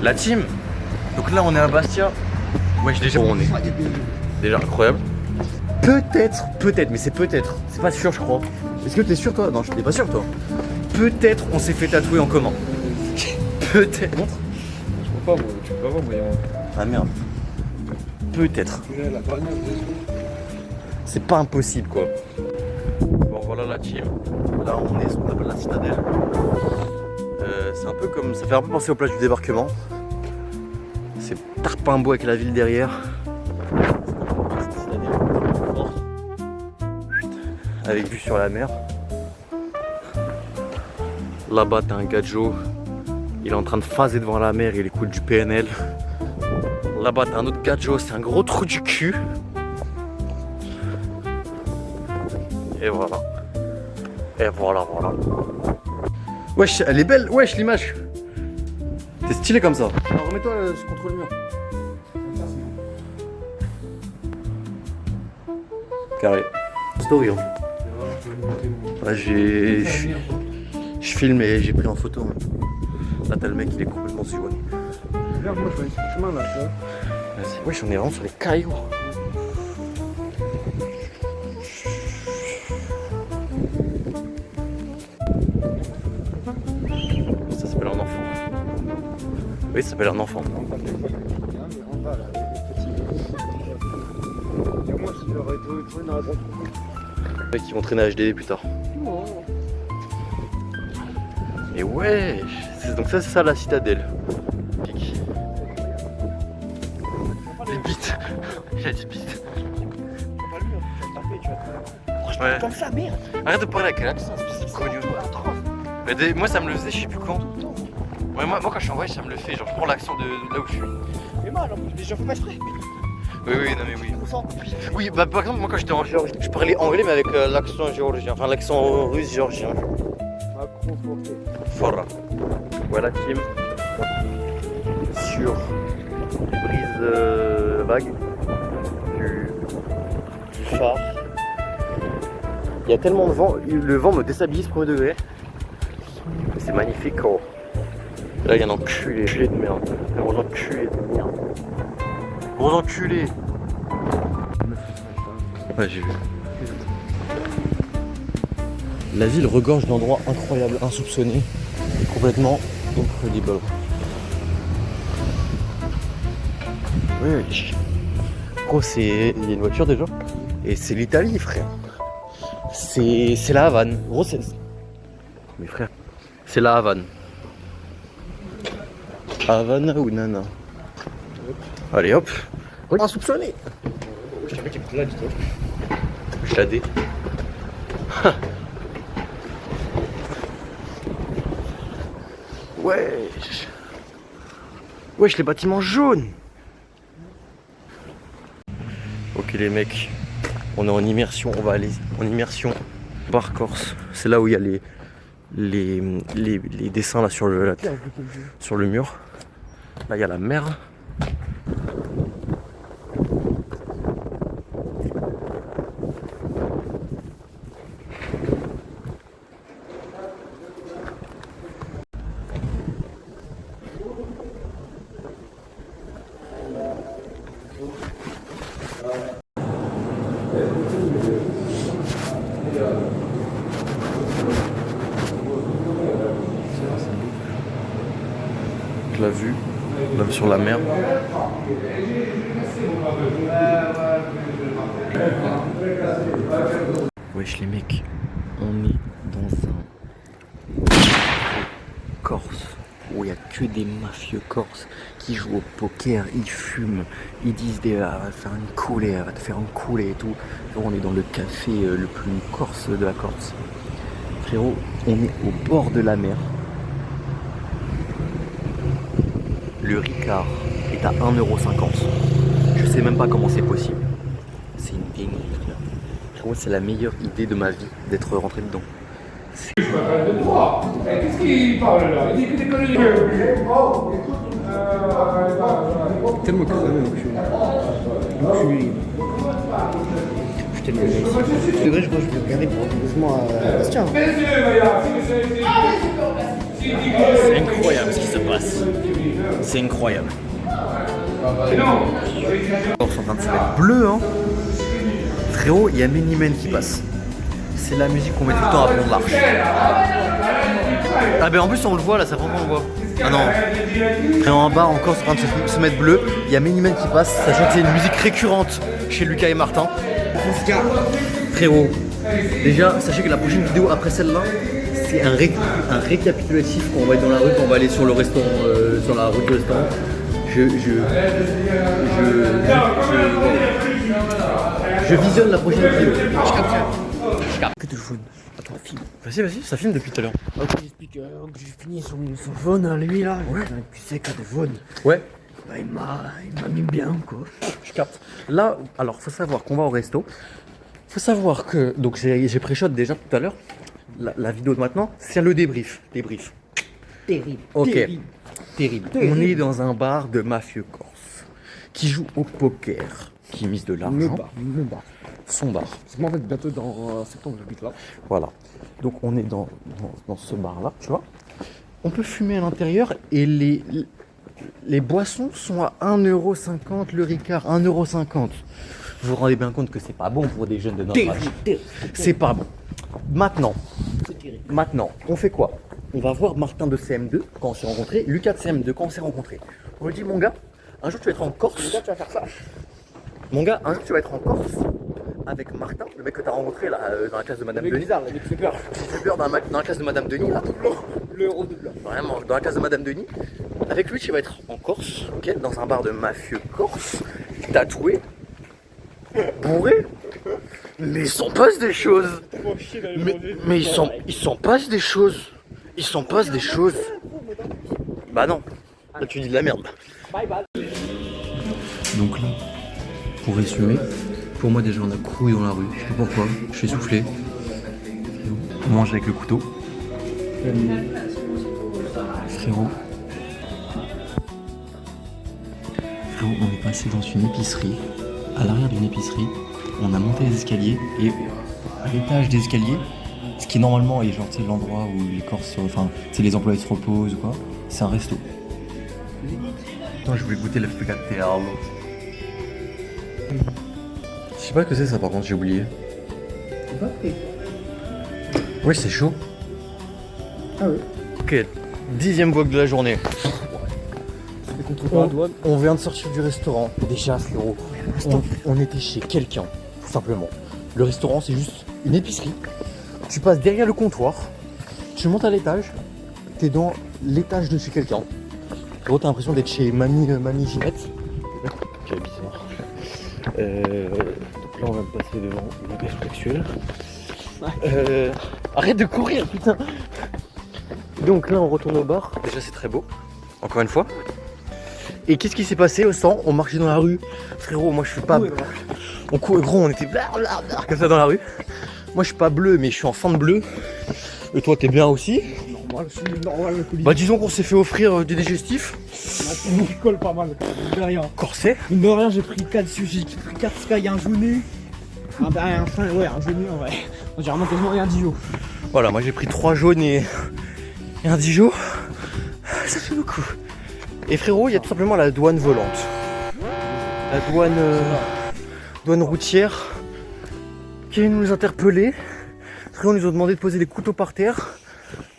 La team. Donc là on est à Bastia. Ouais, déjà on est. Déjà incroyable. Peut-être, mais c'est peut-être. C'est pas sûr je crois. Est-ce que t'es sûr toi? Non, je t'es pas sûr toi. Peut-être on s'est fait tatouer en commun. Peut-être. Montre. Je peux pas, moi, tu peux pas voir, moi. Ah merde. Peut-être. C'est pas impossible quoi. Bon voilà la team. Là on est ce qu'on appelle la citadelle. C'est un peu comme. Ça fait un peu penser aux plages du débarquement. C'est Tarpimbo avec la ville derrière. Avec vue sur la mer. Là-bas t'as un gadjo. Il est en train de phaser devant la mer, il écoute du PNL. Là-bas t'as un autre gadjo, c'est un gros trou du cul. Et voilà. Et voilà. Wesh, elle est belle, wesh l'image. T'es stylé comme ça. Alors remets-toi contre le mur. Carré. Story hein. Là je filme et j'ai pris en photo. Là t'as le mec, il est complètement sous-joigné. Regarde, moi je vais aller sur le chemin là, tu vois. Vas-y, wesh, on est vraiment sur les cailloux. Ça s'appelle un enfant. Oui, ça s'appelle un enfant. Les mecs qui vont traîner à HDD plus tard. Et ouais, donc ça c'est ça la citadelle. Les bites. Il a dit bites. Ouais. Comme ça, merde. Arrête de parler avec elle, c'est connu. Mais moi ça me le faisait, je sais plus quand. Ouais, moi quand je suis en voyage ça me le fait, genre je prends l'accent de là où je suis. Mais mal, les gens font pas exprès. Oui, non mais oui. Oui, bah par exemple moi quand j'étais en Géorgie, je parlais anglais mais avec l'accent géorgien, enfin l'accent russe géorgien. Voilà. Voilà team. Sur les brises vagues du phare. Il y a tellement de vent, le vent me déstabilise premier degré. C'est magnifique oh. Là il y a un enculé de merde. Un gros enculé de merde. Gros enculé. Ouais j'ai vu. La ville regorge d'endroits incroyables, insoupçonnés, complètement incredible. Oui. Gros c'est. Il y a une voiture déjà. Et c'est l'Italie frère. C'est la Havane. Gros c'est. Mais frère, c'est la Havane. Havana ou Nana. Allez hop. Insoupçonné. Je t'avais dit là, dis-toi. Je l'ai dit. Wesh. Wesh les bâtiments jaunes. Ok les mecs, on est en immersion, on va aller en immersion bar Corse. C'est là où il y a les dessins là sur le mur. Là il y a la mer. La vue sur la mer. Wesh les mecs, on est dans un Corse où il n'y a que des mafieux corses qui jouent au poker, ils fument, ils disent va te faire une coulée, va te faire une coulée et tout. On est dans le café le plus corse de la Corse. Frérot, on est au bord de la mer. Le Ricard est à 1,50€. Je sais même pas comment c'est possible. C'est une dinguerie. Frérot, c'est la meilleure idée de ma vie d'être rentré dedans. Qu'est-ce qu'il parle là? Il dit que des conneries. Tellement crevé, enculé. putain de gars ici. C'est vrai, je crois que je vais regarder pour doucement Bastien. C'est incroyable ce qui se passe. C'est incroyable. Ils sont en train de se mettre bleu, hein. Frérot, il y a Minimen qui passe. C'est la musique qu'on met tout le temps à Pont de l'Arche. Ah ben en plus on le voit là, ça vraiment on le voit. Ah non. Frérot, en bas encore c'est en train de se mettre bleu. Il y a Minimen qui passe, sachant que c'est une musique récurrente chez Lucas et Martin. Frérot, déjà sachez que la prochaine vidéo après celle-là, c'est un récapitulatif quand on va être dans la rue, quand on va aller sur le restaurant, sur la route du restaurant. Je visionne la prochaine vidéo. Je capte. Que téléphone. Attends, filme. Vas-y, ça filme depuis tout à l'heure. Ok, j'explique que j'ai fini son phone, hein, lui là. Ouais. Tu sais, qu'un téléphone. Ouais. Bah, il m'a mis bien, quoi. Je capte. Là, alors, faut savoir qu'on va au resto. Faut savoir que, donc j'ai pré-shot déjà tout à l'heure. La vidéo de maintenant, c'est le débrief. Terrible. Ok. Terrible. On est dans un bar de mafieux corse qui joue au poker, qui mise de l'argent. Le bar. Son bar. Parce que moi, en fait, bientôt dans septembre, j'habite là. Voilà. Donc on est dans ce bar-là, tu vois. On peut fumer à l'intérieur et les boissons sont à 1,50€ le Ricard, 1,50€. Vous vous rendez bien compte que c'est pas bon pour des jeunes de notre âge. C'est pas bon. Maintenant, on fait quoi? On va voir Martin de CM2 quand on s'est rencontrés, Lucas de CM2 quand on s'est rencontrés. On lui dit, mon gars, un jour tu vas être en Corse. Mon gars, tu vas faire ça. Mon gars, un jour tu vas être en Corse avec Martin, le mec que t'as rencontré là dans la classe de Madame Denis. Bizarre, il fait peur. Il fait peur dans la classe de Madame Denis là. Le héros de blanc. Vraiment, dans la classe de Madame Denis. Avec lui, tu vas être en Corse, ok, dans un bar de mafieux corse, tatoué, bourré. Mais il s'en passe des choses. Mais il s'en passe des choses. Il s'en passe des choses. Bah non. Là tu dis de la merde. Donc là, pour résumer, pour moi déjà on a couru dans la rue. Je sais pas pourquoi. Je suis essoufflé. On mange avec le couteau. Frérot. Frérot, on est passé dans une épicerie. À l'arrière d'une épicerie, on a monté les escaliers et à l'étage des escaliers, ce qui normalement est genre l'endroit où les Corses, enfin les employés se reposent ou quoi, c'est un resto. Attends, je voulais goûter le focacciolo. Je sais pas ce que c'est ça par contre, j'ai oublié. Ouais, c'est chaud. Ah oui. Ok, 10e vlog de la journée. C'est contre la douane. On vient de sortir du restaurant. Déjà, frérot, on était chez quelqu'un, tout simplement. Le restaurant, c'est juste une épicerie. Tu passes derrière le comptoir, tu montes à l'étage, t'es dans l'étage de chez quelqu'un. Frérot, t'as l'impression d'être chez Mamie Ginette. Quel bizarre. Donc là, on vient de passer devant l'agression sexuelle. Arrête de courir, putain. Donc là, on retourne au bar. Déjà, c'est très beau. Encore une fois. Et qu'est-ce qui s'est passé au sang? On marchait dans la rue. Frérot, moi, je suis pas... On courait, gros, on était comme ça dans la rue. Moi, je suis pas bleu, mais je suis en fin de bleu. Et toi, t'es bien aussi? Normal, je suis normal, le colis. Bah, disons qu'on s'est fait offrir des digestifs. Il colle pas mal, de rien. Corsé. De rien, j'ai pris 4 sushis, j'ai pris 4 sky, un jauné. Un jauné, ouais. J'ai vraiment quasiment rien Dijon. Voilà, moi j'ai pris 3 jaunes et un Dijon. Ça fait beaucoup. Et frérot, il y a tout simplement la douane volante. La douane routière qui est venue nous interpeller. Frérot, nous ont demandé de poser des couteaux par terre,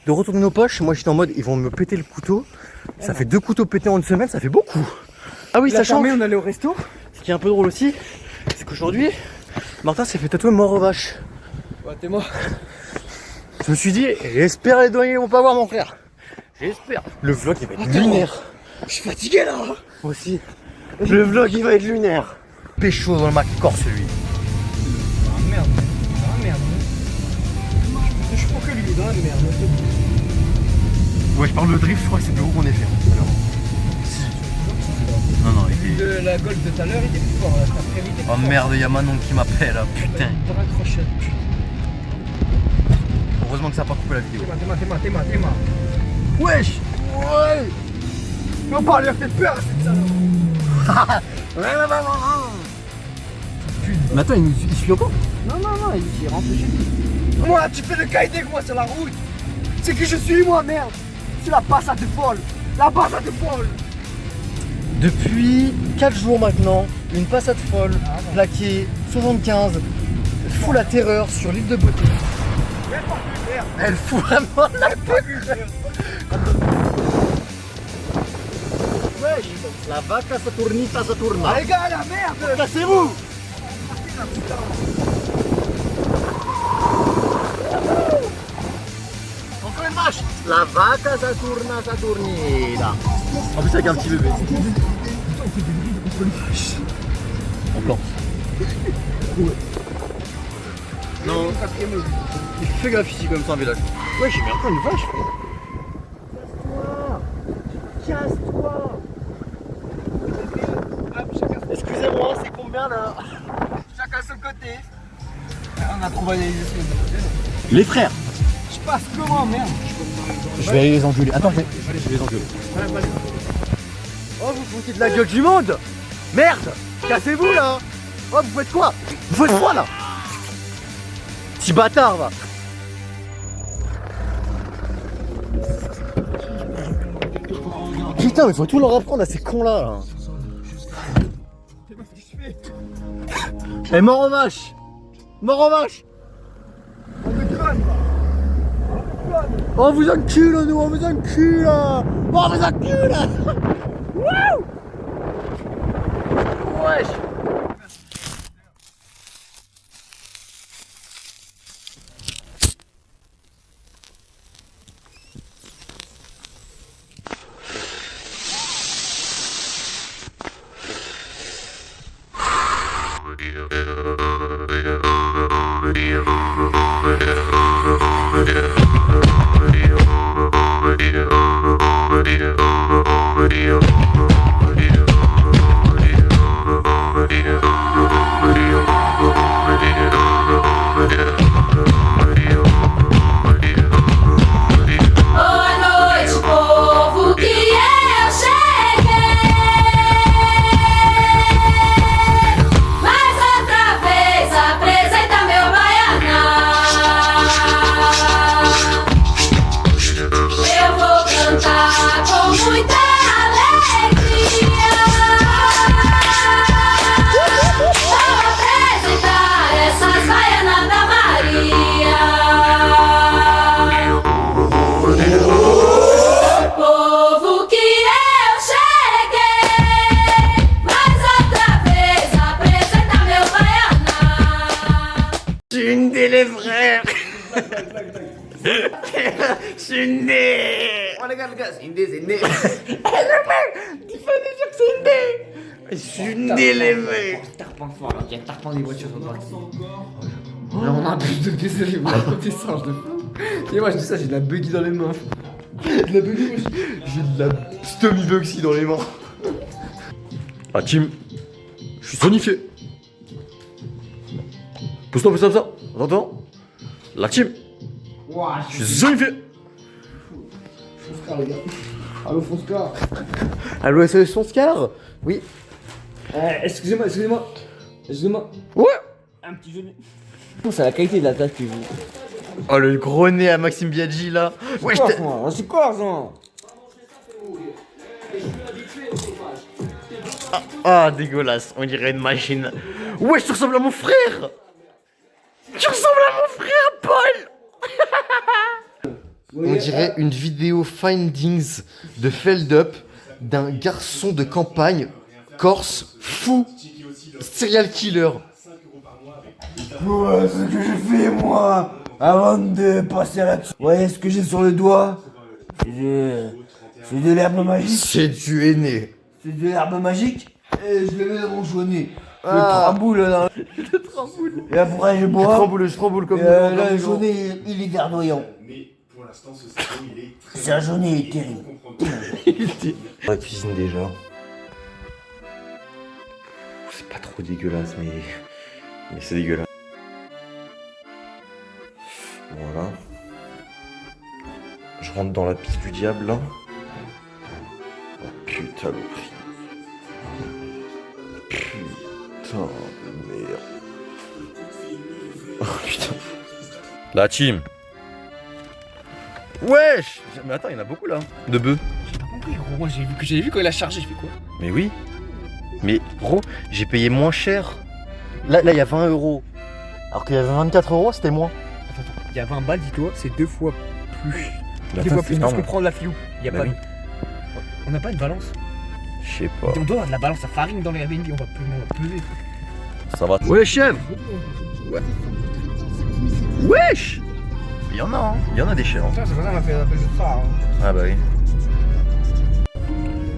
de retourner nos poches. Moi j'étais en mode, ils vont me péter le couteau. Ça fait 2 couteaux pétés en une semaine, ça fait beaucoup. Ah oui, ça change. On allait au resto. Ce qui est un peu drôle aussi, c'est qu'aujourd'hui, Martin s'est fait tatouer mort aux vaches. Ouais, t'es mort. Je me suis dit, j'espère les douaniers vont pas voir mon frère. J'espère. Le vlog il va être lunaire. Je suis fatigué là. Moi aussi. Le vlog il va être lunaire. Pécho dans le Mac Corse lui. Ah merde. Je crois que lui est dans la merde. Ouais, je parle de drift, je crois que c'est plus gros qu'on ait fait. Alors. Non, il était... La Golf de tout à l'heure, il était plus fort. Là, cet après-midi, Oh merde, y'a Manon qui m'appelle, putain. T'as raccroché. Heureusement que ça a pas coupé la vidéo. T'es ma. Wesh. Ouais. Non, pas lui a fait peur, cette salope. Putain. Mais attends, il suit encore? Non, il rentre chez lui. Moi, tu fais le caïd avec moi sur la route. C'est que je suis moi, merde. C'est la passade folle. La passade folle. Depuis 4 jours maintenant, une passade folle, plaquée 75, fout la terreur sur l'île de Beauté. Elle fout vraiment la peur. Wesh, la vaca Saturnita Saturna. Ah, les gars, la merde. Cassez-vous. Encore une vache. La vaca Saturna Saturnita. En plus avec un petit bébé. Encore. Non. Il fait gaffe ici comme ça un village. Ouais, j'ai mis encore une vache, frère. Casse-toi. Excusez-moi, c'est combien là? Chacun son côté. On a trouvé Les frères. Je passe comment, merde? Je vais aller les engueuler. Attends, je vais les engueuler. Oh, vous foutez de la gueule du monde. Merde. Cassez-vous là. Oh, vous faites quoi? Vous faites quoi là? Petit bâtard va. Putain, mais faut tout leur apprendre à ces cons là. Eh, mort en vache. Mort en vache. On vous encule nous, on vous encule. On vous encule. Wouh. Wesh. les frères. Je suis né. Oh les gars, c'est une dé. Tu fallait dire que c'est une dé. Je suis né les mecs. Tarpin fort là, il y a tarpin des voitures sur le parking. Là on a un peu de désolé, vous racontez ça, je de fou. Et moi je dis ça, j'ai de la buggy dans les mains. De la buggy, j'ai de la Stommy Bugsy dans les mains. Ah Tim, je suis sonifié. Pousse-toi, pousse-toi, pousse-toi. Attends. La team. Je suis sonifié. Fonscar les gars. Allo Fonscar. Allo SOS Fonscar. Oui. Excusez-moi. Ouais. Un petit genou. C'est la qualité de la tâche que vous. Oh le gros nez à Maxime Biaggi là. Ouais, c'est quoi ça? Ah, dégueulasse, on dirait une machine. Ouais, tu ressembles à mon frère. Tu ressembles à mon frère, Paul. On dirait une vidéo findings de Feldup d'un garçon de campagne corse fou, serial killer. Ouais, ce que je fais moi avant de passer là-dessus. Vous voyez ce que j'ai sur le doigt? C'est de l'herbe magique. C'est du henné. C'est de l'herbe magique. Et je le mets dans mon joignet. Je le Ah. tramboule là. Je tremboule. Et après je bois. Je tremboule comme Et là le joignet il est verdoyant. Mais pour l'instant, ce scénario, il est très C'est un joignet terrible. La cuisine déjà. C'est pas trop dégueulasse, mais c'est dégueulasse. Voilà. Je rentre dans la piste du diable là. Oh putain le prix. Putain de merde. La team. Wesh. Mais attends, il y en a beaucoup là. De bœufs. J'ai pas compris, gros. Moi, j'avais vu quand il a chargé, je fais quoi? Mais oui. Mais gros, j'ai payé moins cher. Là, il y a 20 €. Alors qu'il y avait 24 €, c'était moins. Attends, il y a 20 balles, dis-toi, c'est 2 fois plus. Mais 2 attends, fois c'est plus que ce que énorme. prend la filou. Il y a Bah pas. oui. On n'a pas une balance. Je sais pas. On doit avoir de la balance à farine dans les Airbnb, on va peser. Ça va. Ouais, chèvre. Ouais. Wesh. Il y en a, hein. Il y en a des chèvres. C'est pour ça qu'on a fait un peu de phare. Ah bah oui.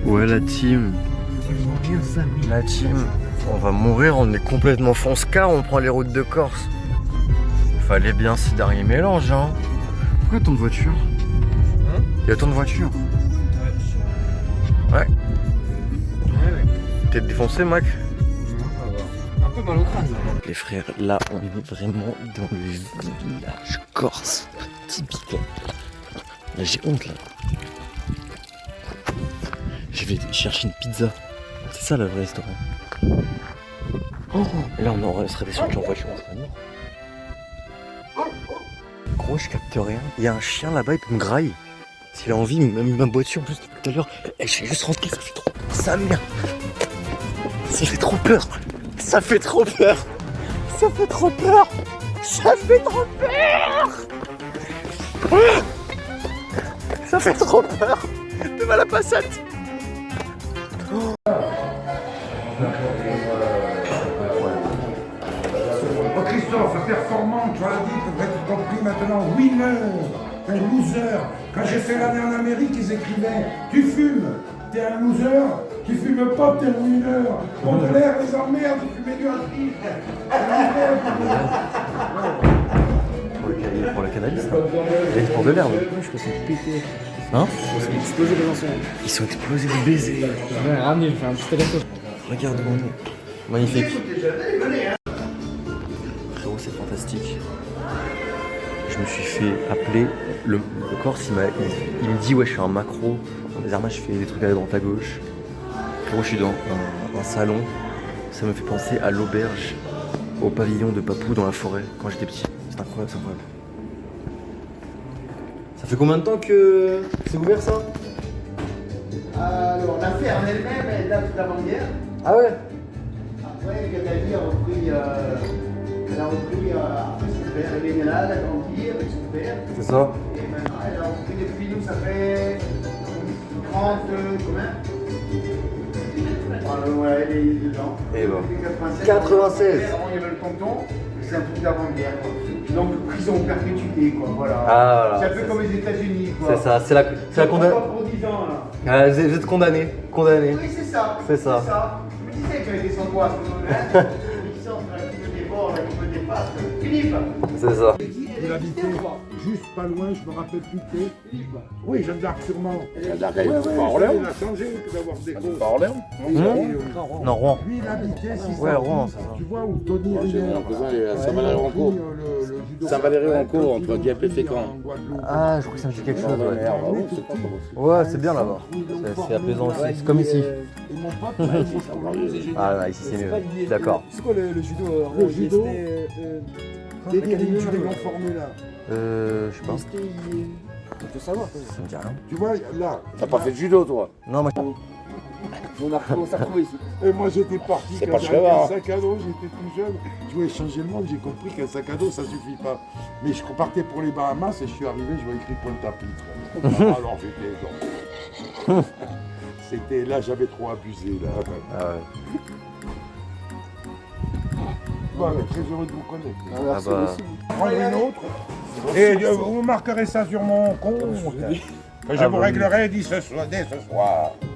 Ouais, la team. Rien ça, mais. La team. On va mourir, on est complètement fonce-car, on prend les routes de Corse. Fallait bien ces derniers mélanges, hein. Pourquoi tant de voitures? Hein? Il y a tant de voitures. Ouais. T'es défoncé, Mac? Un peu mal au crâne. Les frères, là, on est vraiment dans le village corse. Typique. Là, j'ai honte, là. Je vais chercher une pizza. C'est ça, le vrai restaurant. Oh, et là, on serait sur en voiture, on serait mort. Gros, je capte rien. Il y a un chien là-bas, il peut me grailler. S'il a envie, même ma voiture, en plus, depuis tout à l'heure. Et je vais juste rentrer, ça fait trop peur. Ça merde. Ça fait trop peur. Ça fait trop peur. Ça fait trop peur. Ça fait trop peur. Ça fait trop peur. De mal à passate. Oh Christophe, performant, tu as dit, pour être compris maintenant, winner, un loser. Quand j'ai fait l'année en Amérique, ils écrivaient, tu fumes, t'es un loser, tu fumes pas, t'es un winner. Baudelaire les emmerde, tu fumais du hachis. Pour le cannabis, hein. Et pour de l'herbe. Je pense que c'est pété. Hein? Ils sont explosés les anciens. Ils sont explosés de baiser. Ouais, ramenez, je fais un petit téléphone. Regarde devant nous. Magnifique. Frérot, c'est fantastique. Je me suis fait appeler. Le Corse, il me dit, ouais, je suis un macro. Dans les armages, je fais des trucs à droite à gauche. Frérot, je suis dans un salon. Ça me fait penser à l'auberge, au pavillon de Papou dans la forêt, quand j'étais petit. C'est incroyable, c'est incroyable. Ça fait combien de temps que c'est ouvert, ça? Alors, la ferme elle-même, elle date d'avant-guerre. Ah ouais? Après, Gaddafi a repris, après son père. Elle est née là, elle a grandi avec son père. C'est ça? Et maintenant, elle a repris depuis nous, ça fait 30, combien? Ouais, elle est dedans. Et bah. Depuis 96. Avant, il y avait le canton, c'est un truc d'avant-guerre, quoi. Donc, prison perpétuité, quoi, voilà. Ah, voilà. C'est un peu comme les États-Unis, quoi. C'est ça, c'est la condamnation. Pas pour 10 ans, là. Vous êtes condamné. Condamné. Oui, c'est ça. C'est ça. Je me disais qu'il y avait des angoisses, hein. Une licence, là, qui me dévore, là, qui me dépasse. Philippe. C'est ça. Il habitait juste pas loin, je me rappelle plus que. Oui, Jeanne d'Arc sûrement. Jeanne d'Arc, elle est pas Orléans. Il a changé d'avoir des causes. Pas Orléans. Non, Rouen. Lui, il habitait, si Ouais, ça, Rouen, c'est ça. tu vois, où Tony Riner. Saint-Valéry-en-Cour. Saint-Valéry-en-Cour, entre Dieppe et Fécamp. Ah, je crois que ça me dit quelque chose. C'est Ouais, c'est bien là-bas. C'est apaisant aussi. C'est comme ici. Et mon pote, Ah, là, ici c'est mieux. D'accord. c'est quoi le judo? Le judo. L'Académie du judo. Ils l'ont formé là. Je sais pas. On peut savoir. Ça me dit rien. Tu vois, là. T'as pas fait de judo, toi? Non, moi. On s'est retrouvés ici. Et moi j'étais parti C'est quand pas j'avais cheval, un hein. sac à dos, j'étais tout jeune. Je voulais changer le monde, j'ai compris qu'un sac à dos ça suffit pas. Mais je repartais pour les Bahamas et je suis arrivé, je vois écrit Pointe-à-Pitre. Alors j'étais dans. C'était là, j'avais trop abusé là. Ah ouais. Bon, mais très heureux de vous connaître. Ah bah. Prendre une autre. Et vous marquerez ça sur mon compte. Que je Ah vous bah réglerai dès ce soir.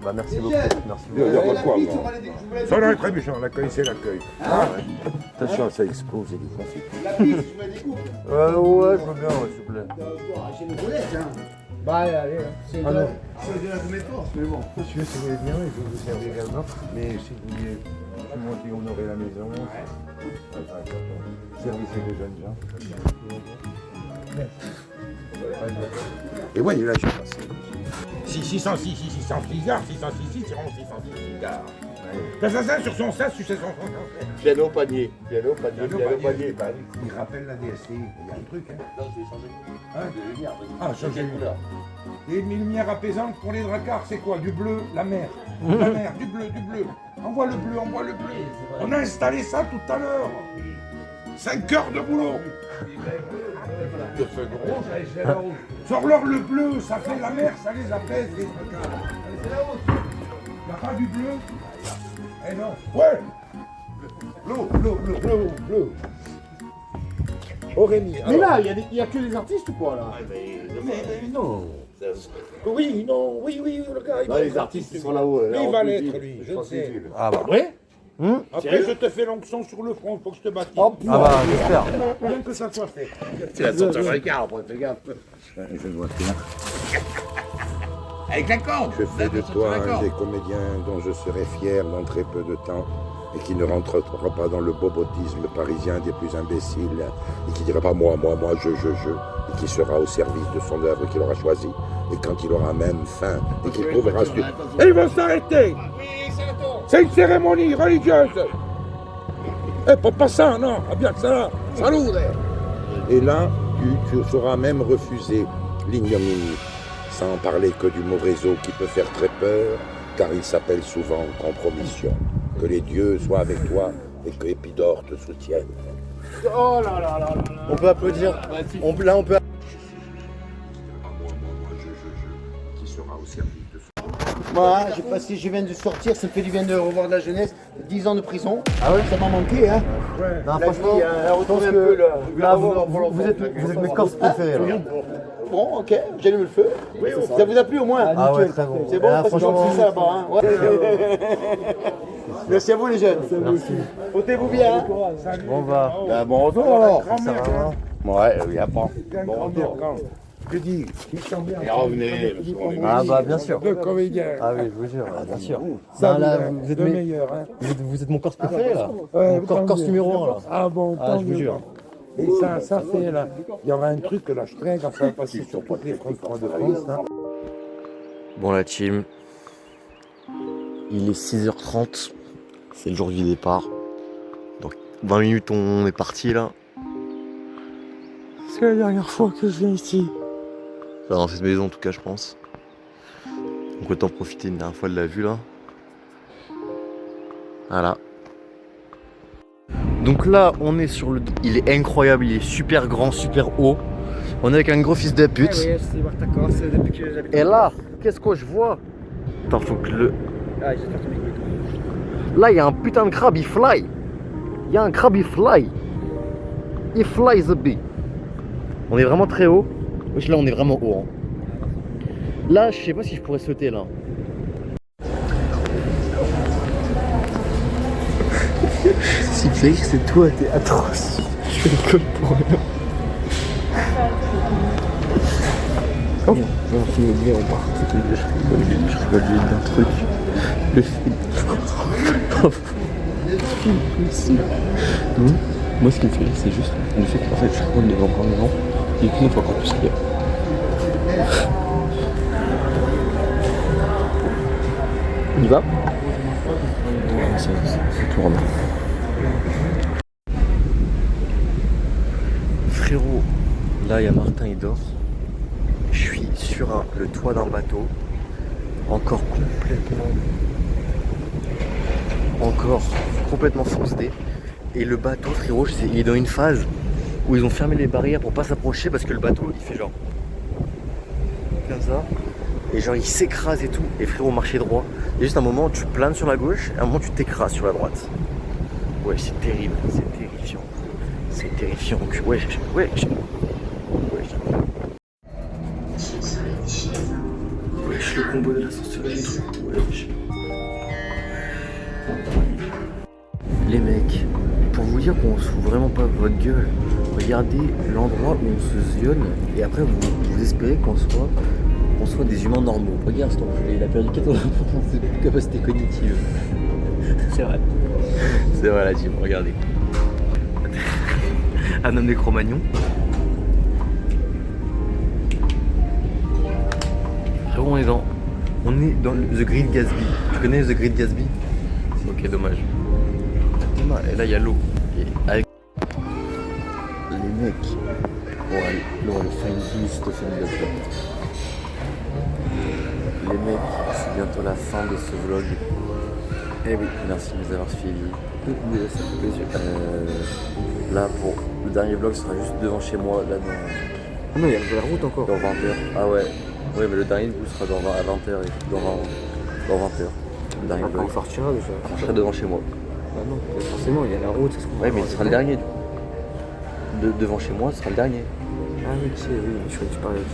Bah merci beaucoup. Merci Il y beaucoup. a pas de quoi, La moi. piste, on va les- je voulais- Ça doit être très méchant, l'accueil c'est l'accueil. Attention, ça explose et des fois c'est. La piste, je me découpe. Ouais, je veux bien, ouais, s'il vous plaît. Chez nos collègues, hein. Bah, allez, c'est Ah non. C'est de la mes forces, mais bon. Monsieur, si vous voulez bien, je vais vous servir également. Mais si vous voulez monter, honorer la maison. Service des jeunes gens. Et ouais, là, je passe. 606 cigares, 606 seront 606 cigares. L'assassin sur son sas, tu sais son Piano panier. Piano panier. Il rappelle la DST, il y a un truc. Hein. Non, je vais changer de lumière. Ah, changer de couleur. Et une lumière apaisante pour les dracards, c'est quoi? Du bleu, la mer. La mer, du bleu. Envoie le bleu. On a installé ça tout à l'heure. 5 heures de boulot. Sors-leur le bleu, ça fait la mer, ça les apaise, les dracards. T'as pas du bleu? Eh non. Ouais. Bleu. Aurélie. Mais là, il y a que des artistes ou quoi là? Mais non. Oui, le gars. Non, les artistes ils sont là-haut. Mais il va l'être, lui, je sais. Ah bah. Ouais. Après, je te fais l'onction sur le front, faut que je te baptise. Ah bah, j'espère. Bien que ça soit fait. Tu vas sortir le regard après, fais gaffe. Je vois bien. Avec la corde. Je fais de toi un des comédiens dont je serai fier dans très peu de temps et qui ne rentrera pas dans le bobotisme parisien des plus imbéciles et qui dira pas moi, je, et qui sera au service de son œuvre qu'il aura choisie et quand il aura même faim et qu'il trouvera ce... Et ils vont s'arrêter. C'est une cérémonie religieuse. Eh, pas ça, non. Ah bien que ça, salut. Et là, tu sauras même refuser l'ignominie, sans parler que du mauvais réseau qui peut faire très peur, car il s'appelle souvent compromission. Que les dieux soient avec toi et que Épidore te soutienne. Oh là là là là. On peut applaudir. Là, on peut. Qui sera au service de son... Moi, je sais pas si je viens de sortir, ça me fait du bien de revoir de la jeunesse. 10 ans de prison. Ah ouais, ça m'a manqué, hein. Ouais. Non, La franchement, vie, je pense que là, vous êtes vous mes corses préférés. Là. Bon, ok, j'allume le feu. Oui, ça vous a plu au moins? Ah ouais, très bon. C'est bon, Là, parce qu'on franchement, fait ça là-bas, hein. Ouais. Merci à vous les jeunes. Merci. Portez-vous bien. Hein. On va. Bon retour alors. Ça va, hein. Ouais, il y a pas. Bon retour. Je dis, ils sont bien. Et revenez. Ah bah bien sûr. Deux comédiens. Ah oui, je vous jure, bien sûr. Ça, Non, là, vous êtes deux meilleurs. Hein. vous êtes mon corse préféré là. Ouais, Mon corse numéro 1 là. Ah bon, Ah, tant je vous mieux. jure. Et ça fait là. Il y aura un truc là, je traîne quand ça va passer sur toutes les fronts de France. Là. Bon la team, il est 6h30, c'est le jour du départ. Donc 20 minutes on est parti là. C'est la dernière fois que je viens ici. Enfin, dans cette maison en tout cas je pense. Donc autant profiter une dernière fois de la vue là. Voilà. Donc là on est sur le... Il est incroyable, il est super grand, super haut. On est avec un gros fils de pute. Et là, qu'est-ce que je vois? Attends, faut que le... Là, il y a un putain de crabe, il fly. Il y a un crabe, il fly. Il fly the bee. On est vraiment très haut. Wesh, là, on est vraiment haut. Hein. Là, je sais pas si je pourrais sauter là. Si tu que c'est toi, t'es atroce. Je rigole pour rien. Oh, on finit bien, on part. Je rigole d'un truc. Le film. Moi, ce qui me fait rire, c'est juste le fait qu'en fait, je rigole devant plein de gens et que nous, faut encore plus rire. On y va? Ça tourne. Frérot, là, il y a Martin, il dort. Je suis sur le toit d'un bateau, encore complètement foncé. Et le bateau, frérot, il est dans une phase où ils ont fermé les barrières pour pas s'approcher parce que le bateau, il fait genre comme ça. Et genre, il s'écrase et tout. Et frérot, marcher droit. Il y a juste un moment où tu planes sur la gauche et un moment où tu t'écrases sur la droite. Ouais, c'est terrible, c'est terrifiant. C'est terrifiant. Ouais. Wesh, le combo de l'ascenseur et tout. Wesh. Les mecs, pour vous dire qu'on se fout vraiment pas votre gueule, regardez l'endroit où on se zionne et après vous espérez qu'on soit des humains normaux. Regarde cet enculé, il a perdu 80% de ses capacités cognitives. C'est vrai. C'est vrai la team, regardez. Un homme des Cro-Magnons. Frérot, on est dans The Great Gatsby. Tu connais The Great Gatsby? Ok, dommage. Et là, il y a l'eau. Et avec... Les mecs, l'eau, le fin liste de film de vlog. Les mecs, c'est bientôt la fin de ce vlog. Eh oui, merci de nous avoir suivis. Ça fait plaisir. Là, pour le dernier vlog, ce sera juste devant chez moi. Là, dans... Non, il y a la route encore. Dans 20h. Ah ouais. Ouais, mais le dernier du coup sera à 20h. Dans 20h. Le dernier vlog. On sortira déjà. On sera devant chez moi. Bah non, forcément, il y a la route. Ouais, mais ce sera le dernier. Devant chez moi, ce sera le dernier. Ah oui, ok, oui, je croyais que tu parlais, ok.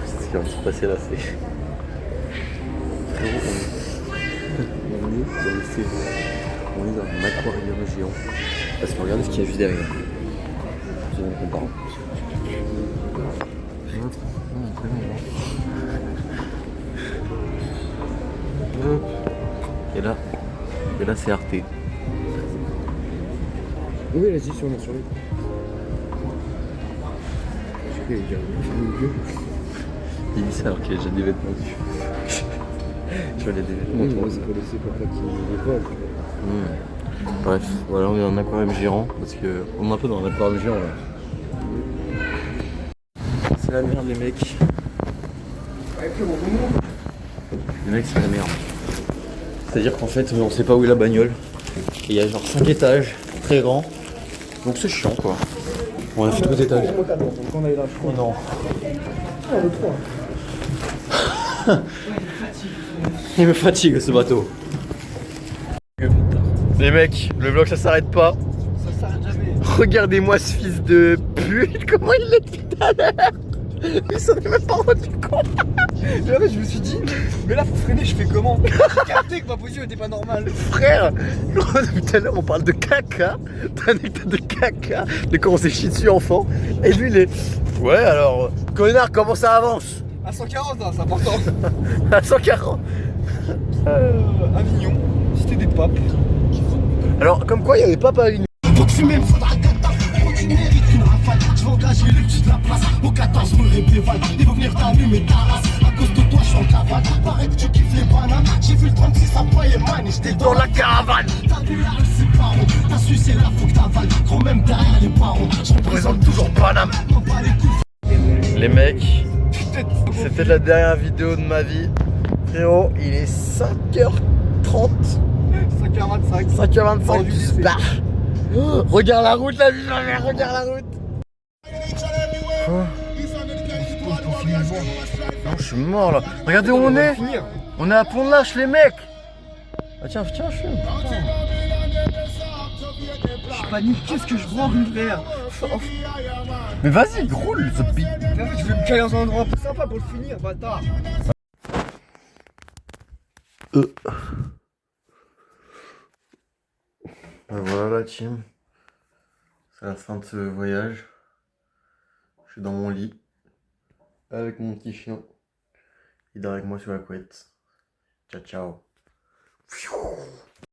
C'est ce qui va se passer là, c'est... Frérot, on est dans le CV. On est dans un aquarium géant. Parce que regardez ce qu'il y a juste derrière. Je viens de comprendre. Et là c'est Arte. Oui, vas-y, sur lui. Il dit ça alors qu'il a déjà des vêtements dessus. Je vois les vêtements. Oui, moi, c'est pas laissé pour pas qu'il les vole. Bref, voilà, on est dans un aquarium géant parce que on est un peu dans un aquarium géant là. C'est la merde les mecs. Les mecs c'est la merde. C'est-à-dire qu'en fait on sait pas où est la bagnole. Et il y a genre 5 étages, très grand. Donc c'est chiant quoi. On a fait 3 étages. Oh non. Il me fatigue ce bateau. Les mecs, le vlog ça s'arrête pas. Ça s'arrête jamais. Regardez-moi ce fils de pute, comment il l'est depuis tout à l'heure. Il s'en est même pas rendu compte. Et en fait, je me suis dit, mais là pour freiner, je fais comment? J'ai capté que ma position était pas normale. Frère, depuis tout à l'heure on parle de caca, d'anecdote de caca, de comment on s'est chié dessus enfant. Et lui il est... Ouais alors, connard, comment ça avance? À 140, hein, c'est important. À 140. Avignon, cité des papes. Alors, comme quoi il y a des papes à Avignon. Pour te fumer, me faudra 14. Pour tu mérites une rafale. Je vais engager les petits de la place. Au 14, me répéval. Ils vont venir t'allumer ta race. À cause de toi, je suis en cavale. Paraît que tu kiffes les bananes. J'ai vu le 36 à Paris et Man. Et j'étais dans la caravane. T'as vu la rue, c'est pas rond. T'as su, c'est là, faut que t'avales. Gros, même derrière les barons. Je représente toujours Paname. Les mecs, c'était la dernière vidéo de ma vie. Frérot, il est 5h30. 5h25. 5h25 du spar. Oh, regarde la route, la vie, ma mère, regarde la route. Quoi? Non, je suis mort là. Regardez où on est. On est à Pont-de-l'Arche, les mecs. Ah tiens, je fume. Je panique, qu'est-ce que je branle, frère? Mais vas-y, roule ce bite. En fait, je vais me caler dans un endroit un peu sympa pour le finir, bâtard. Voilà la team. C'est la fin de ce voyage. Je suis dans mon lit. Avec mon petit chien. Il dort avec moi sur la couette. Ciao ciao.